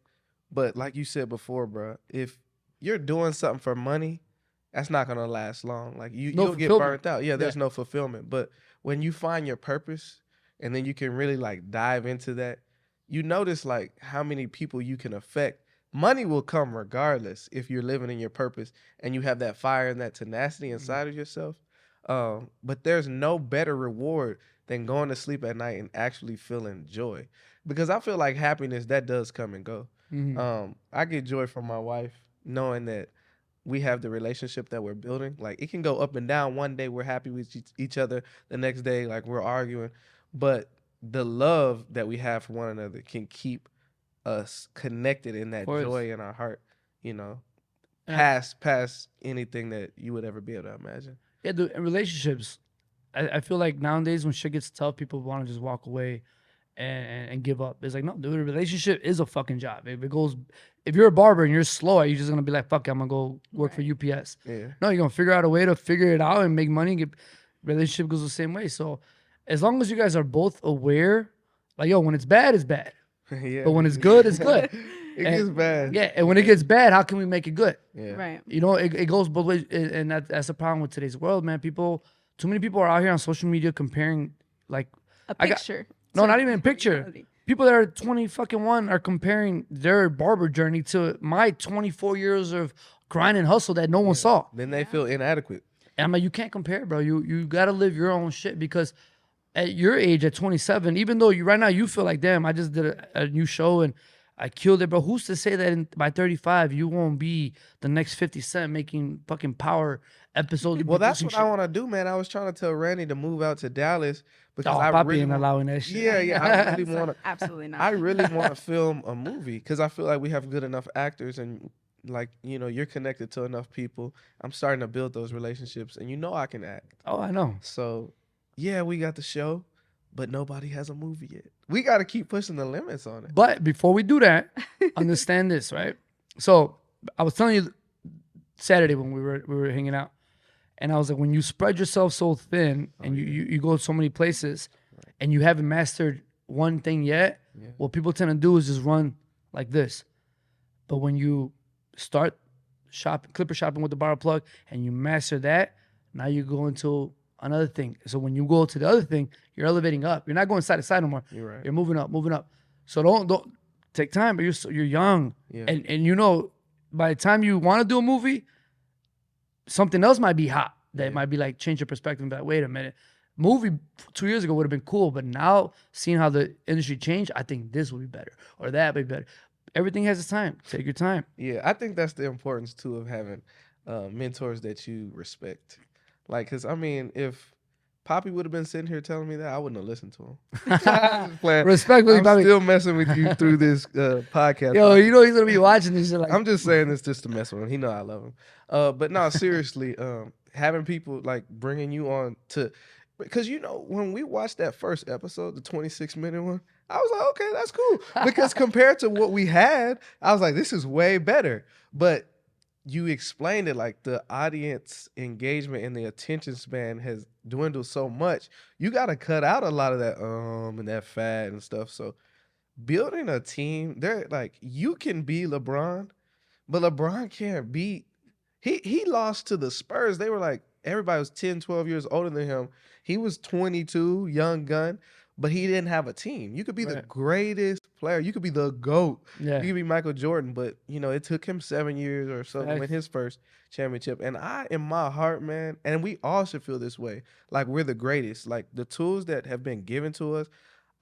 But like you said before, bro, if you're doing something for money, that's not going to last long. Like No you'll get fulfillment. burnt out. Yeah, there's no fulfillment. But when you find your purpose and then you can really like dive into that, you notice like how many people you can affect. Money will come regardless if you're living in your purpose and you have that fire and that tenacity inside of yourself. But there's no better reward than going to sleep at night and actually feeling joy. Because I feel like happiness, that does come and go. I get joy from my wife knowing that we have the relationship that we're building. Like it can go up and down. One day we're happy with each other. The next day, like we're arguing. But the love that we have for one another can keep us connected in that course. joy in our heart, Yeah. past anything that you would ever be able to imagine. Yeah, dude, in relationships, I feel like nowadays when shit gets tough, people want to just walk away and give up. It's like, no, dude, a relationship is a fucking job. If you're a barber and you're slow, you're just gonna be like, fuck it, I'm gonna go work for UPS. Yeah. No, you're gonna figure out a way to figure it out and make money. Relationship goes the same way. So as long as you guys are both aware, like, yo, when it's bad, it's bad. Yeah. But when it's good, it's good. It gets bad. Yeah, and when it gets bad, how can we make it good? Yeah. Right. It goes both ways, and that's the problem with today's world, man. Too many people are out here on social media comparing, like, A I got- picture. no, to not even a picture. reality. People that are 20 are comparing their barber journey to my 24 years of grind and hustle that no one saw. Then they feel inadequate. And I'm like, you can't compare, bro. You gotta live your own shit because at your age, at 27, even though right now you feel like, damn, I just did a new show and I killed it, bro. Who's to say that by 35 you won't be the next 50 Cent making fucking power episodes? Well, that's what I want to do, man. I was trying to tell Randy to move out to Dallas because Oh, I Papi really ain't want- allowing that shit. Yeah, I really It's like, want to. absolutely not. I really want to film a movie because I feel like we have good enough actors and like you're connected to enough people. I'm starting to build those relationships, and I can act. Oh, I know. So, yeah, we got the show, but nobody has a movie yet. We got to keep pushing the limits on it. But before we do that, understand this, right? So I was telling you Saturday when we were hanging out, and I was like, when you spread yourself so thin and you go so many places, and you haven't mastered one thing yet, what people tend to do is just run like this. But when you start clipper shopping with the barber plug, and you master that, now you go into another thing. So when you go to the other thing, you're elevating up. You're not going side to side no more. You're right. You're moving up. So don't take time. But you're young, Yeah. and by the time you want to do a movie, something else might be hot that might be like change your perspective and be like, wait a minute. Movie 2 years ago would have been cool, but now seeing how the industry changed, I think this will be better or that would be better. Everything has its time. Take your time. Yeah, I think that's the importance too of having mentors that you respect. Like, cause I mean, if Poppy would have been sitting here telling me that, I wouldn't have listened to him. I'm just playing. Respectfully, I'm Bobby. still messing with you through this podcast. Yo, you know he's gonna be watching this shit like I'm just saying this just to mess with him. He know I love him. But no, seriously, having people like bringing you on to, because when we watched that first episode, the 26-minute one, I was like, okay, that's cool. Because compared to what we had, I was like, this is way better. But you explained it like the audience engagement and the attention span has dwindled so much. You got to cut out a lot of that and that fat and stuff. So building a team, they're like you can be LeBron, but LeBron can't beat. He lost to the Spurs. They were like everybody was 10, 12 years older than him. He was 22, young gun, but he didn't have a team. You could be the Right. greatest player. You could be the GOAT. Yeah. You could be Michael Jordan, but it took him 7 years or so to win Facts. his first championship. And I, in my heart, man, and we all should feel this way. Like we're the greatest. Like the tools that have been given to us,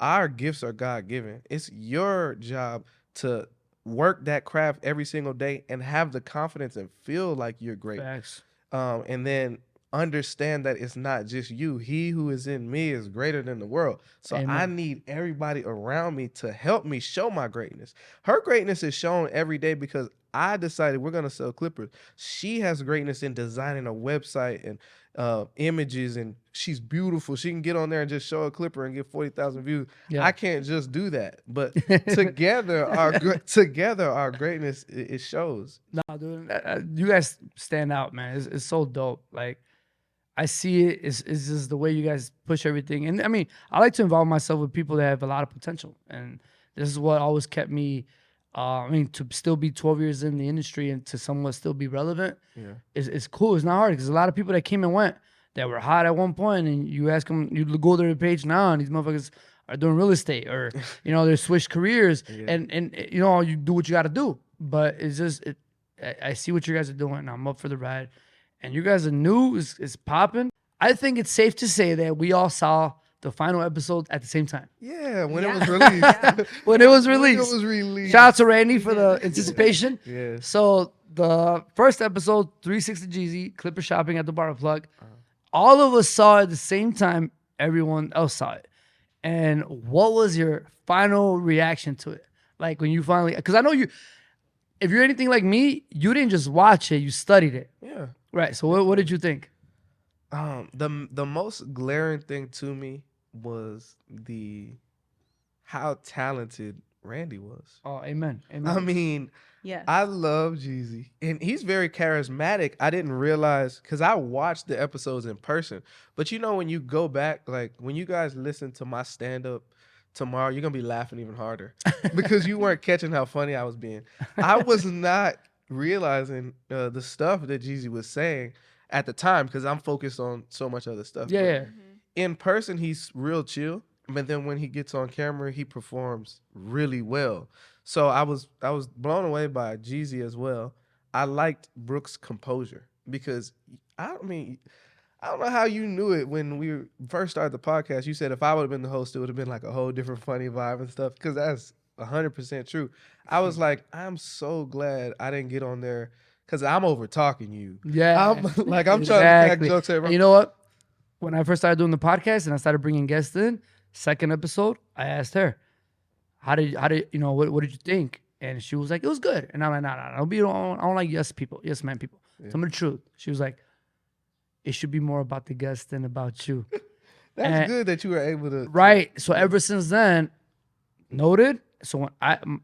our gifts are God given. It's your job to work that craft every single day and have the confidence and feel like you're great. Facts. And then understand that it's not just you. He who is in me is greater than the world. So Amen. I need everybody around me to help me show my greatness. Her greatness is shown every day because I decided we're going to sell clippers. She has greatness in designing a website and images, and she's beautiful. She can get on there and just show a clipper and get 40,000 views. Yeah. I can't just do that. But together, our greatness, it shows. No, dude, you guys stand out, man. It's so dope. Like, I see it. It's just the way you guys push everything. And I mean, I like to involve myself with people that have a lot of potential. And this is what always kept me, to still be 12 years in the industry and to somewhat still be relevant. Yeah. It's cool. It's not hard because a lot of people that came and went that were hot at one point, and you ask them, you go to their page now, and these motherfuckers are doing real estate or, they switch careers. Yeah. And you do what you got to do. But it's just, I see what you guys are doing, and I'm up for the ride. And you guys are new, it's popping. I think it's safe to say that we all saw the final episode at the same time. Yeah, when it Yeah. was released. When it was When released. it was released. Shout out to Randy for the anticipation. Yes. So the first episode, 360 Jeezy, Clipper shopping at the Barber Plug. All of us saw it at the same time. Everyone else saw it. And what was your final reaction to it? Like when you finally, because I know if you're anything like me, you didn't just watch it, you studied it. Yeah. Right. So what did you think? The most glaring thing to me was how talented Randy was. Oh, amen. I Amen. mean, Yes. I love Jeezy, and he's very charismatic. I didn't realize because I watched the episodes in person, but when you go back, like when you guys listen to my stand up tomorrow, you're gonna be laughing even harder because you weren't catching how funny I was being. I was not realizing the stuff that Jeezy was saying at the time because I'm focused on so much other stuff. Yeah, But yeah. in person, he's real chill, but then when he gets on camera, he performs really well. So I was blown away by Jeezy as well. I liked Brooks' composure because I don't know how you knew it when we first started the podcast. You said if I would have been the host, it would have been like a whole different funny vibe and stuff because that's 100% true. I was like, I'm so glad I didn't get on there because I'm over talking you. Yeah. I'm trying to crack Exactly. jokes. And you know what? When I first started doing the podcast and I started bringing guests in, second episode, I asked her, how did what did you think? And she was like, it was good. And I'm like, no, I don't like yes man people. Tell me the truth. She was like, it should be more about the guest than about you. That's And- good that you were able to. Right. So ever since then, noted. So when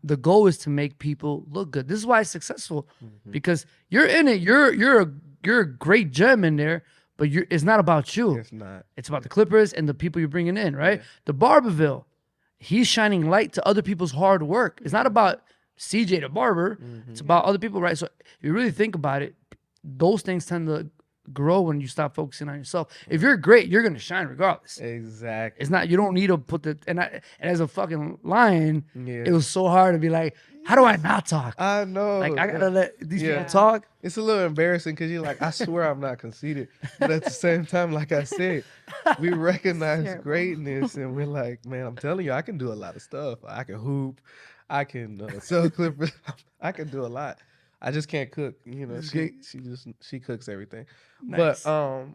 the goal is to make people look good. This is why it's successful because you're in it. You're a great gem in there, but it's not about you. It's not. It's about the Clippers and the people you're bringing in, right? The Barberville, he's shining light to other people's hard work. It's not about CJ the barber. It's about other people, right? So if you really think about it, those things tend to grow when you stop focusing on yourself. If you're great, you're gonna shine regardless. Exactly. It's not, you don't need to put and as a fucking lion, Yeah. it was so hard to be like, how do I not talk? I know. Like I gotta let these Yeah. people talk. It's a little embarrassing because you're like, I swear I'm not conceited. But at the same time, like I said, we recognize Terrible. greatness and we're like, man, I'm telling you, I can do a lot of stuff. I can hoop. I can sell clippers. I can do a lot. I just can't cook. She cooks everything. Nice. But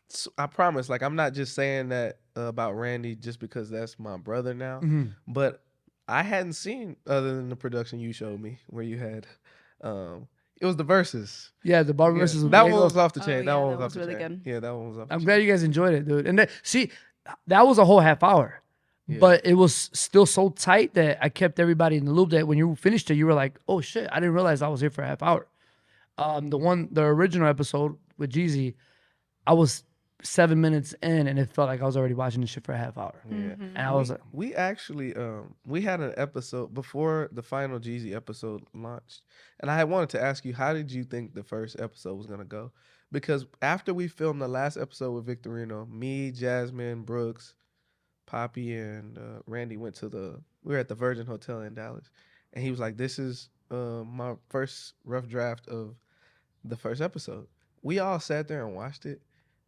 so I promise, like I'm not just saying that about Randy just because that's my brother now. Mhm. But I hadn't seen other than the production you showed me where you had it was the verses. Yeah, the barber versus that Diego. one was off the Oh, chain. yeah, that one that was off was the really chain. good. Yeah, that one was off the I'm chain. glad you guys enjoyed it, dude. And see, that was a whole half hour. Yeah. But it was still so tight that I kept everybody in the loop that when you finished it, you were like, oh shit, I didn't realize I was here for a half hour. The original episode with Jeezy, I was 7 minutes in, and it felt like I was already watching this shit for a half hour. Yeah. And I was like, We actually we had an episode before the final Jeezy episode launched, and I had wanted to ask you, how did you think the first episode was gonna go? Because after we filmed the last episode with Victorino, me, Jasmine, Brooks, Poppy, and Randy we were at the Virgin Hotel in Dallas, and he was like, "This is my first rough draft of the first episode." We all sat there and watched it,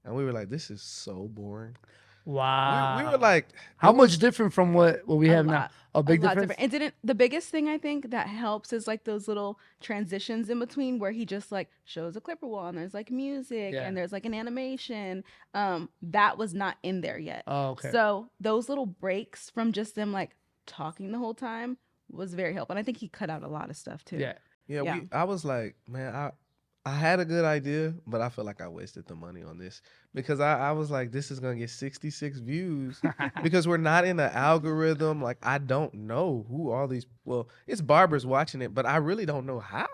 and we were like, "This is so boring." wow. We were like, How it was- much different from what we A have now? lot. A big lot difference? different. It didn't. The biggest thing I think that helps is like those little transitions in between where he just like shows a clipper wall and there's like music Yeah. and there's like an animation. That was not in there yet. Oh, okay. So those little breaks from just them like talking the whole time was very helpful. And I think he cut out a lot of stuff too. Yeah. yeah. I was like, man, I had a good idea, but I feel like I wasted the money on this because I was like, this is gonna get 66 views because we're not in the algorithm. Like, I don't know who all these. Well, it's barbers watching it, but I really don't know how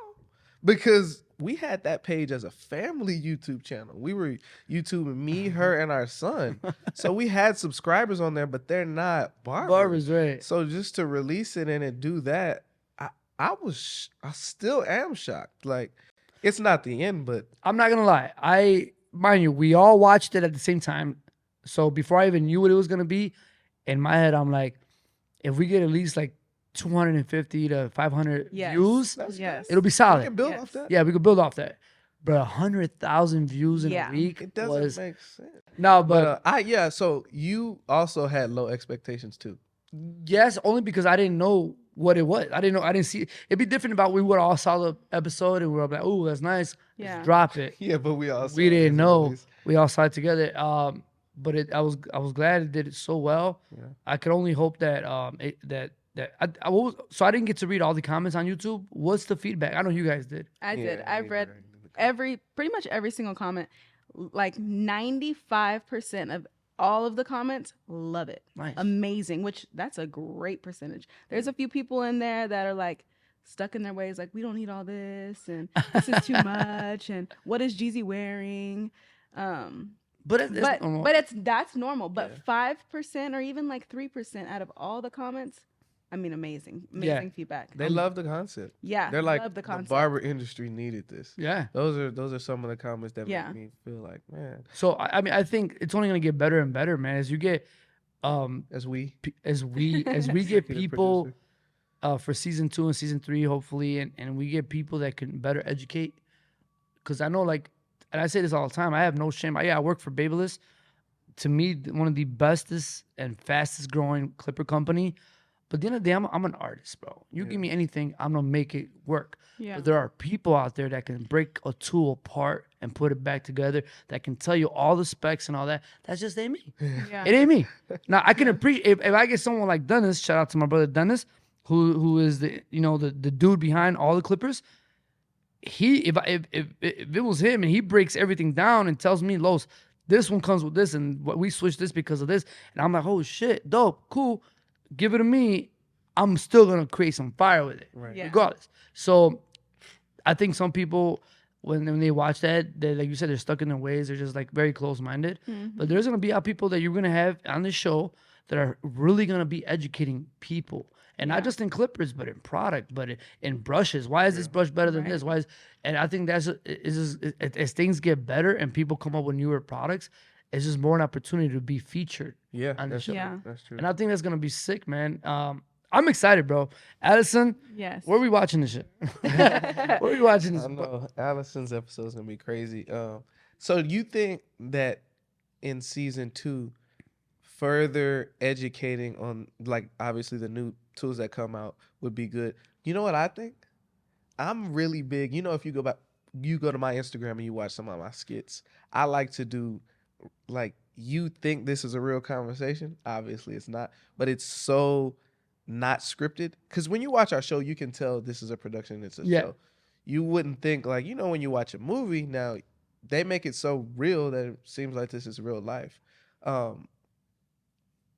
because we had that page as a family YouTube channel. We were YouTubing me, her, and our son, so we had subscribers on there, but they're not barbers. Barbers, right? So just to release it and it do that, I still am shocked. Like, it's not the end, but I'm not gonna lie. Mind you, we all watched it at the same time. So before I even knew what it was gonna be, in my head, I'm like, if we get at least like 250 to 500 Yes. views, Yes. it'll be we solid. can build Yes. off that. Yeah, we could build off that. But 100,000 views in Yeah. a week It doesn't was make sense. no, But but so you also had low expectations too. yes, only because I didn't know what it was. I didn't see. It'd be different about we would all saw the episode and we were like, oh, that's nice. Yeah. Let's drop it. Yeah, but we also We didn't know. We all saw it together. But I was glad it did it so well. Yeah. I could only hope that so I didn't get to read all the comments on YouTube. What's the feedback? I know you guys did. I did. I've read pretty much every single comment. Like 95% of all of the comments love it. Nice. Amazing, which that's a great percentage. There's a few people in there that are like stuck in their ways, like we don't need all this and this is too much and what is Jeezy wearing? But normal. But that's normal. But 5% or even like 3% out of all the comments, I mean, amazing feedback. They love the concept. Yeah, They're like love the the concept. barber industry needed this. yeah. Those are some of the comments that Yeah. make me feel like, man, So I mean, I think it's only gonna get better and better, man. As you get, as we as we get executive people producer. for season 2 and season 3, hopefully, and we get people that can better educate. Because I know, like, and I say this all the time, I have no shame. I work for Babyliss. To me, one of the bestest and fastest growing clipper company. But at the end of the day, I'm an artist, bro. You give me anything, I'm gonna make it work. Yeah. But there are people out there that can break a tool apart and put it back together, that can tell you all the specs and all that. That's just ain't me. Yeah. It ain't me. Now I can appreciate if I get someone like Dennis. Shout out to my brother Dennis, who is the dude behind all the clippers. If it was him and he breaks everything down and tells me, Los, this one comes with this and we switched this because of this, and I'm like, oh shit, dope, cool, give it to me. I'm still gonna create some fire with it, Right. Yeah. regardless. So I think some people when they watch that, they, like you said, they're stuck in their ways. They're just like very close minded. But there's gonna be people that you're gonna have on this show that are really gonna be educating people. And not just in clippers, but in product, but in brushes. Why is this brush better than this? Why is? And I think as things get better and people come up with newer products, it's just more an opportunity to be featured. Yeah, on the that's show. true. Yeah. That's true. And I think that's gonna be sick, man. I'm excited, bro. Addison, Yes. where are we watching this shit? Where are we watching this? I know Allison's episode is gonna be crazy. So you think that in season 2, further educating on, like, obviously the new tools that come out would be good? You know what I think? I'm really big. You know, if you go to my Instagram and you watch some of my skits, I like to do, like, you think this is a real conversation. Obviously it's not, but it's so not scripted. Because when you watch our show, you can tell this is a production. It's a show. You wouldn't think, like, you know, when you watch a movie now, they make it so real that it seems like this is real life.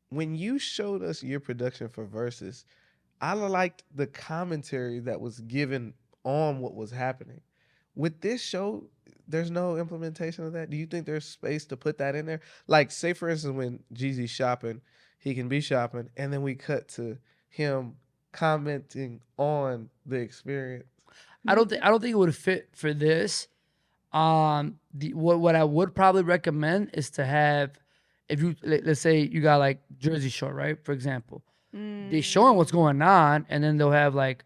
When you showed us your production for Versus, I liked the commentary that was given on what was happening. with this show, there's no implementation of that. Do you think there's space to put that in there? Like, say for instance, when Jeezy's shopping, he can be shopping, and then we cut to him commenting on the experience. I don't think it would fit for this. What I would probably recommend is to have, if you let's say you got like Jersey Shore, right? For example, they showing what's going on, and then they'll have like,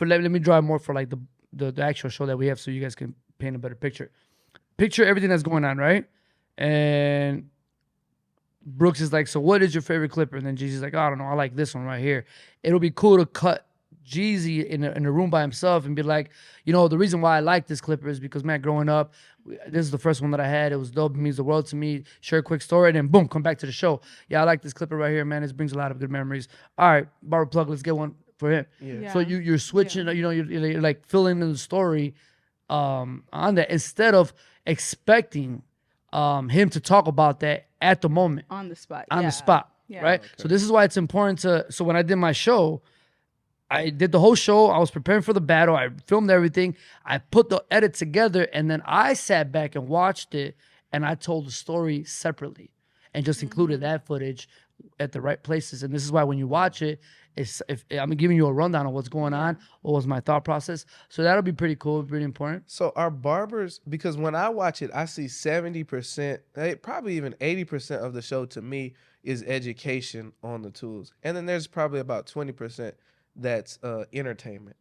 let me draw more for like the actual show that we have, so you guys can paint a better picture. Picture everything that's going on, right? And Brooks is like, so what is your favorite Clipper? And then Jeezy's like, oh, I don't know, I like this one right here. It'll be cool to cut Jeezy in a room by himself and be like, you know, the reason why I like this Clipper is because, man, growing up, this is the first one that I had. It was dope. It means the world to me. Share a quick story, and then boom, come back to the show. Yeah, I like this Clipper right here, man. This brings a lot of good memories. All right, Barber Plug, let's get one for him. Yeah. So you're switching, you know, you're like filling in the story on that, instead of expecting him to talk about that at the moment. On the spot. On the spot, Yeah. right? Okay. So this is why it's important so when I did my show, I did the whole show. I was preparing for the battle. I filmed everything. I put the edit together, and then I sat back and watched it, and I told the story separately and just included that footage at the right places. And this is why when you watch it, if I'm giving you a rundown of what's going on, what was my thought process. So that'll be pretty cool, pretty important. So our barbers, because when I watch it, I see 70%, probably even 80% of the show to me is education on the tools. And then there's probably about 20% that's entertainment.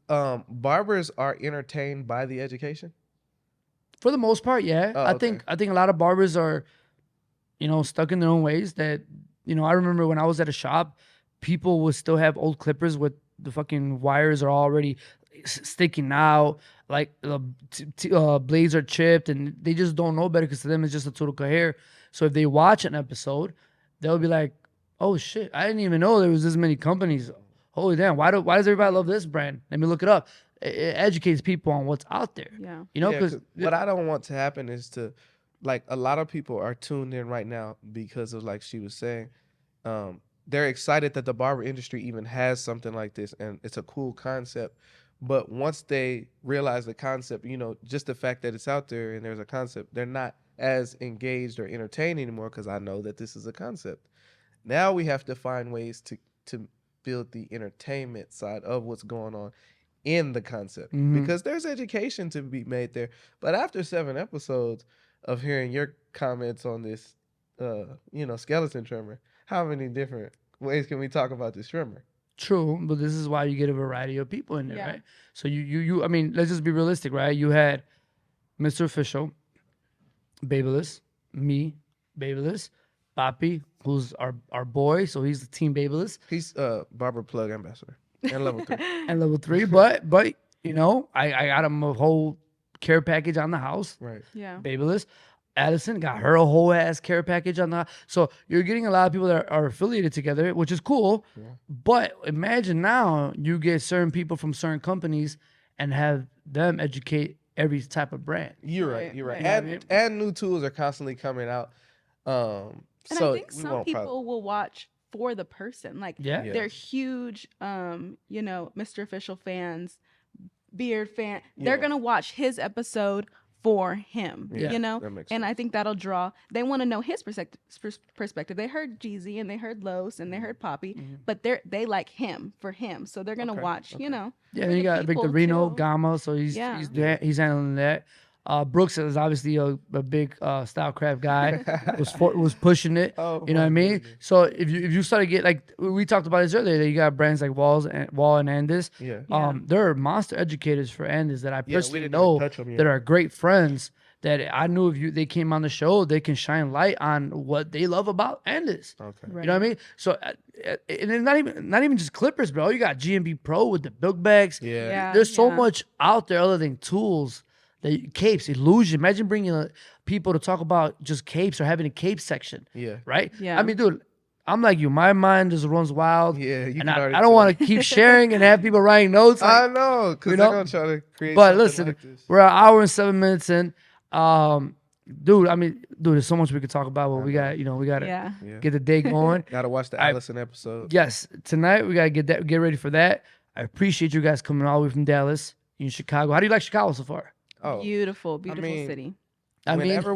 Barbers are entertained by the education? For the most part, yeah. Oh, I okay. think a lot of barbers are, you know, stuck in their own ways. That, you know, I remember when I was at a shop, people would still have old clippers with the fucking wires are already sticking out, like blades are chipped, and they just don't know better because to them it's just a tool of hair. So if they watch an episode, they'll be like, "Oh shit, I didn't even know there was this many companies. Holy damn, why does everybody love this brand? Let me look it up." It educates people on what's out there. Yeah. You know, Yeah, because what I don't want to happen is to, like, a lot of people are tuned in right now because of, like she was saying, they're excited that the barber industry even has something like this, and it's a cool concept. But once they realize the concept, you know, just the fact that it's out there and there's a concept, they're not as engaged or entertained anymore because I know that this is a concept. Now we have to find ways to build the entertainment side of what's going on in the concept, because there's education to be made there. But after 7 episodes of hearing your comments on this, you know, skeleton trimmer, how many different ways can we talk about this trimmer? true, but this is why you get a variety of people in there, Yeah. right? So I mean, let's just be realistic, right? You had Mr. Official, Babyless, me, Babyless, Papi, who's our boy, so he's the team Babyless, He's barber plug ambassador and level 3. and level 3. But you know, I got him a whole care package on the house. Right. Yeah. Babyless. Addison got her a whole ass care package on the. So you're getting a lot of people that are affiliated together, which is cool. Yeah. But imagine now you get certain people from certain companies and have them educate every type of brand. You're right. Right, You're right. right. And new tools are constantly coming out. And So I think we some won't people will watch for the person. Like Yeah. Yeah. they're huge, you know, Mr. Official fans, Beard fan. They're Yeah. gonna watch his episode for him. Yeah, You know, that makes and I sense. think that'll draw. They want to know his perspective. They heard Jeezy and they heard Los and they heard Poppy, but they like him for him, so they're gonna Okay, watch. okay. You know. Yeah, for then you the got people, Victor Reno, too. Gamma, so he's handling that. Brooks is obviously a big Stylecraft guy. was pushing it. Oh, You know what I my mean? goodness. So if you start to get, like we talked about this earlier, that you got brands like Wall and Andis. Yeah. Yeah. There are monster educators for Andis that I we personally didn't even know touch 'em yet. that are great friends. That I knew if they came on the show, they can shine light on what they love about Andis. Okay. Right. You know what I mean? So and it's not even just clippers, bro. You got GMB Pro with the book bags. Yeah. Yeah. There's so much out there other than tools. Capes, illusion. Imagine bringing people to talk about just capes or having a cape section, Yeah. right? Yeah. I mean, dude, I'm like you. My mind just runs wild. Yeah. You And can I already don't tell. want to keep sharing and have people writing notes. I Like, know, because you they're know, gonna try to create. but something listen, like this. we're an hour and 7 minutes in. Dude, I mean, there's so much we could talk about, but we got to Yeah. Yeah. get the day going. Gotta watch the I- Allison episode. Yes, tonight we gotta get ready for that. I appreciate you guys coming all the way from Dallas, in Chicago. How do you like Chicago so far? Oh, Beautiful, beautiful mean, city. I mean, whenever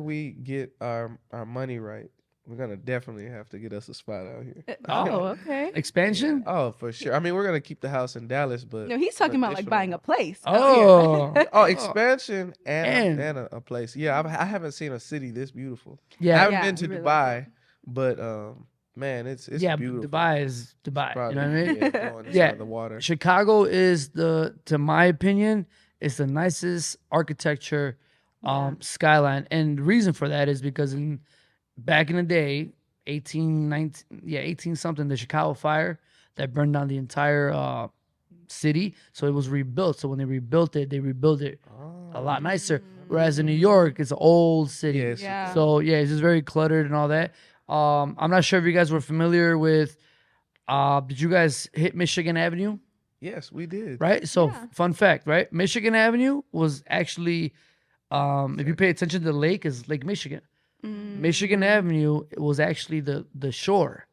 we get our money right, we're gonna definitely have to get us a spot out here. Oh, okay. expansion. Oh, for sure. I mean, we're gonna keep the house in Dallas, but No, he's some talking about like buying a additional. place out Oh, here. Oh, expansion and a place. Yeah, I haven't seen a city this beautiful. I yeah, haven't Yeah, been to you really like Dubai, but man, it's yeah. beautiful. Dubai is Dubai. You know what I mean? Yeah, going Yeah. inside the water. Chicago is to my opinion, it's the nicest architecture Yeah. skyline. And the reason for that is because back in the day, 18 something, the Chicago fire that burned down the entire city. So it was rebuilt. So when they rebuilt it a lot nicer. Whereas in New York, it's an old city. Yes. Yeah. So yeah, it's just very cluttered and all that. I'm not sure if you guys were familiar with did you guys hit Michigan Avenue? Yes, we did. Right? So Yeah. fun fact, right? Michigan Avenue was actually if you pay attention to the lake, is Lake Michigan. Mm. Michigan Avenue was actually the shore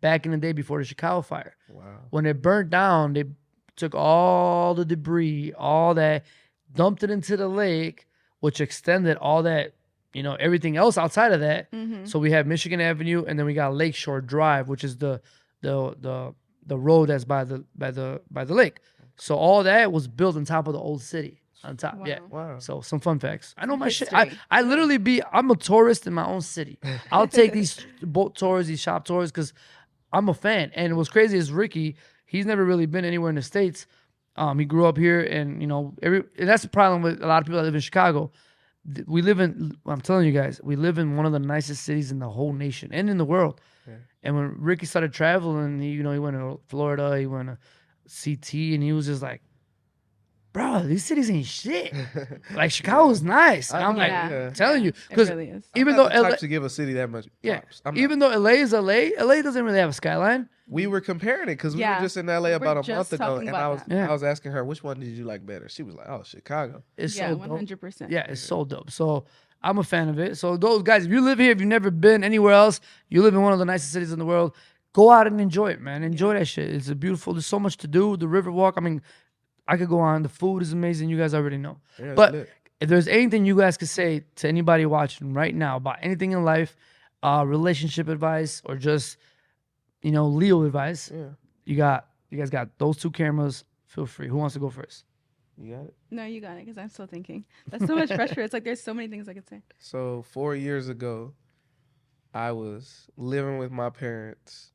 back in the day before the Chicago fire. Wow. When it burnt down, they took all the debris, all that, dumped it into the lake, which extended all that, everything else outside of that. Mhm. So we have Michigan Avenue, and then we got Lakeshore Drive, which is the road that's by the lake. So all that was built on top of the old city. On top, yeah. Wow. Wow. So some fun facts. I know Some my shit. history. I literally I'm a tourist in my own city. I'll take these boat tours, these shop tours, because I'm a fan. And what's crazy is Ricky, he's never really been anywhere in the States. He grew up here, and and that's the problem with a lot of people that live in Chicago. I'm telling you guys, we live in one of the nicest cities in the whole nation and in the world. Yeah. And when Ricky started traveling, he went to Florida, he went to CT, and he was just like, bro, these cities ain't shit. Like Chicago's nice. And I'm like, Yeah. telling you, It because really is. even I'm though not the LA, type to give a city that much yeah, props. I'm even not. though LA is LA doesn't really have a skyline. We were comparing it because we Yeah. were just in LA about a just month ago, talking and about that. Yeah. I was asking her which one did you like better. She was like, "Oh, Chicago." It's Yeah, so dope. 100%. Yeah, it's so dope. So I'm a fan of it. So those guys, if you live here, if you've never been anywhere else, you live in one of the nicest cities in the world, go out and enjoy it, man. Enjoy that shit. It's there's so much to do. The Riverwalk, I mean, I could go on. The food is amazing. You guys already know. Yeah, it's But lit. if there's anything you guys could say to anybody watching right now about anything in life, relationship advice, or just, Leo advice, Yeah, you guys got those two cameras. Feel free. Who wants to go first? you got it. No, you got it, because I'm still thinking. That's so much pressure. It's like there's so many things I could say. So 4 years ago, I was living with my parents,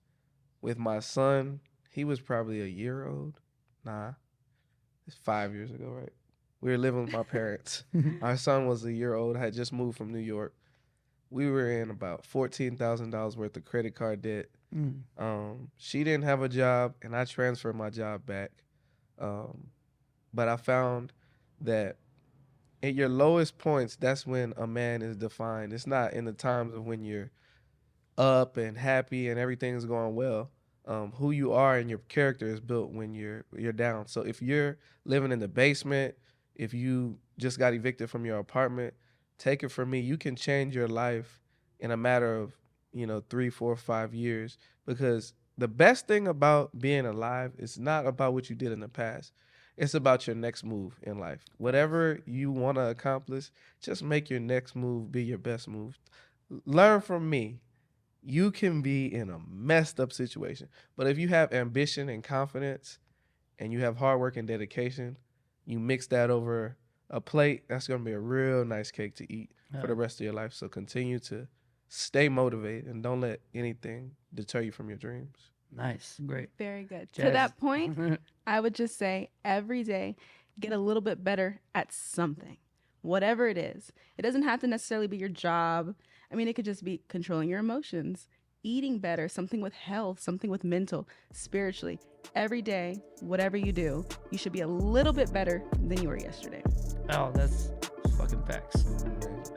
with my son. He was probably a year old. Nah, it's 5 years ago, right? We were living with my parents. Our son was a year old. Had just moved from New York. We were in about $14,000 worth of credit card debt. She didn't have a job, and I transferred my job back. But I found that at your lowest points, that's when a man is defined. It's not in the times of when you're up and happy and everything's going well. Who you are and your character is built when you're down. So if you're living in the basement, if you just got evicted from your apartment, take it from me, you can change your life in a matter of 3, 4, 5 years. Because the best thing about being alive is not about what you did in the past. It's about your next move in life. Whatever you want to accomplish, just make your next move be your best move. Learn from me. You can be in a messed up situation, but if you have ambition and confidence and you have hard work and dedication, you mix that over a plate, that's going to be a real nice cake to eat for the rest of your life. So continue to stay motivated and don't let anything deter you from your dreams. Nice. Great. Very good. Jazz. To that point, I would just say every day, get a little bit better at something, whatever it is. It doesn't have to necessarily be your job. I mean, it could just be controlling your emotions, eating better, something with health, something with mental, spiritually. Every day, whatever you do, you should be a little bit better than you were yesterday. Oh, that's fucking facts.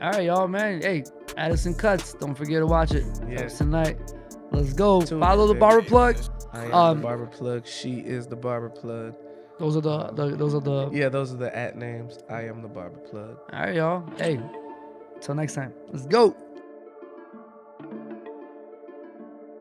All right, y'all, man. Hey, Addison Cuts. Don't forget to watch it. Yeah. Drops tonight. Let's go. Tune Follow in, the baby. Barber Plug. I am Um, the Barber Plug. She is the Barber Plug. Those are the. Yeah, those are the @ names. I am the Barber Plug. All right, y'all. Hey, till next time. Let's go.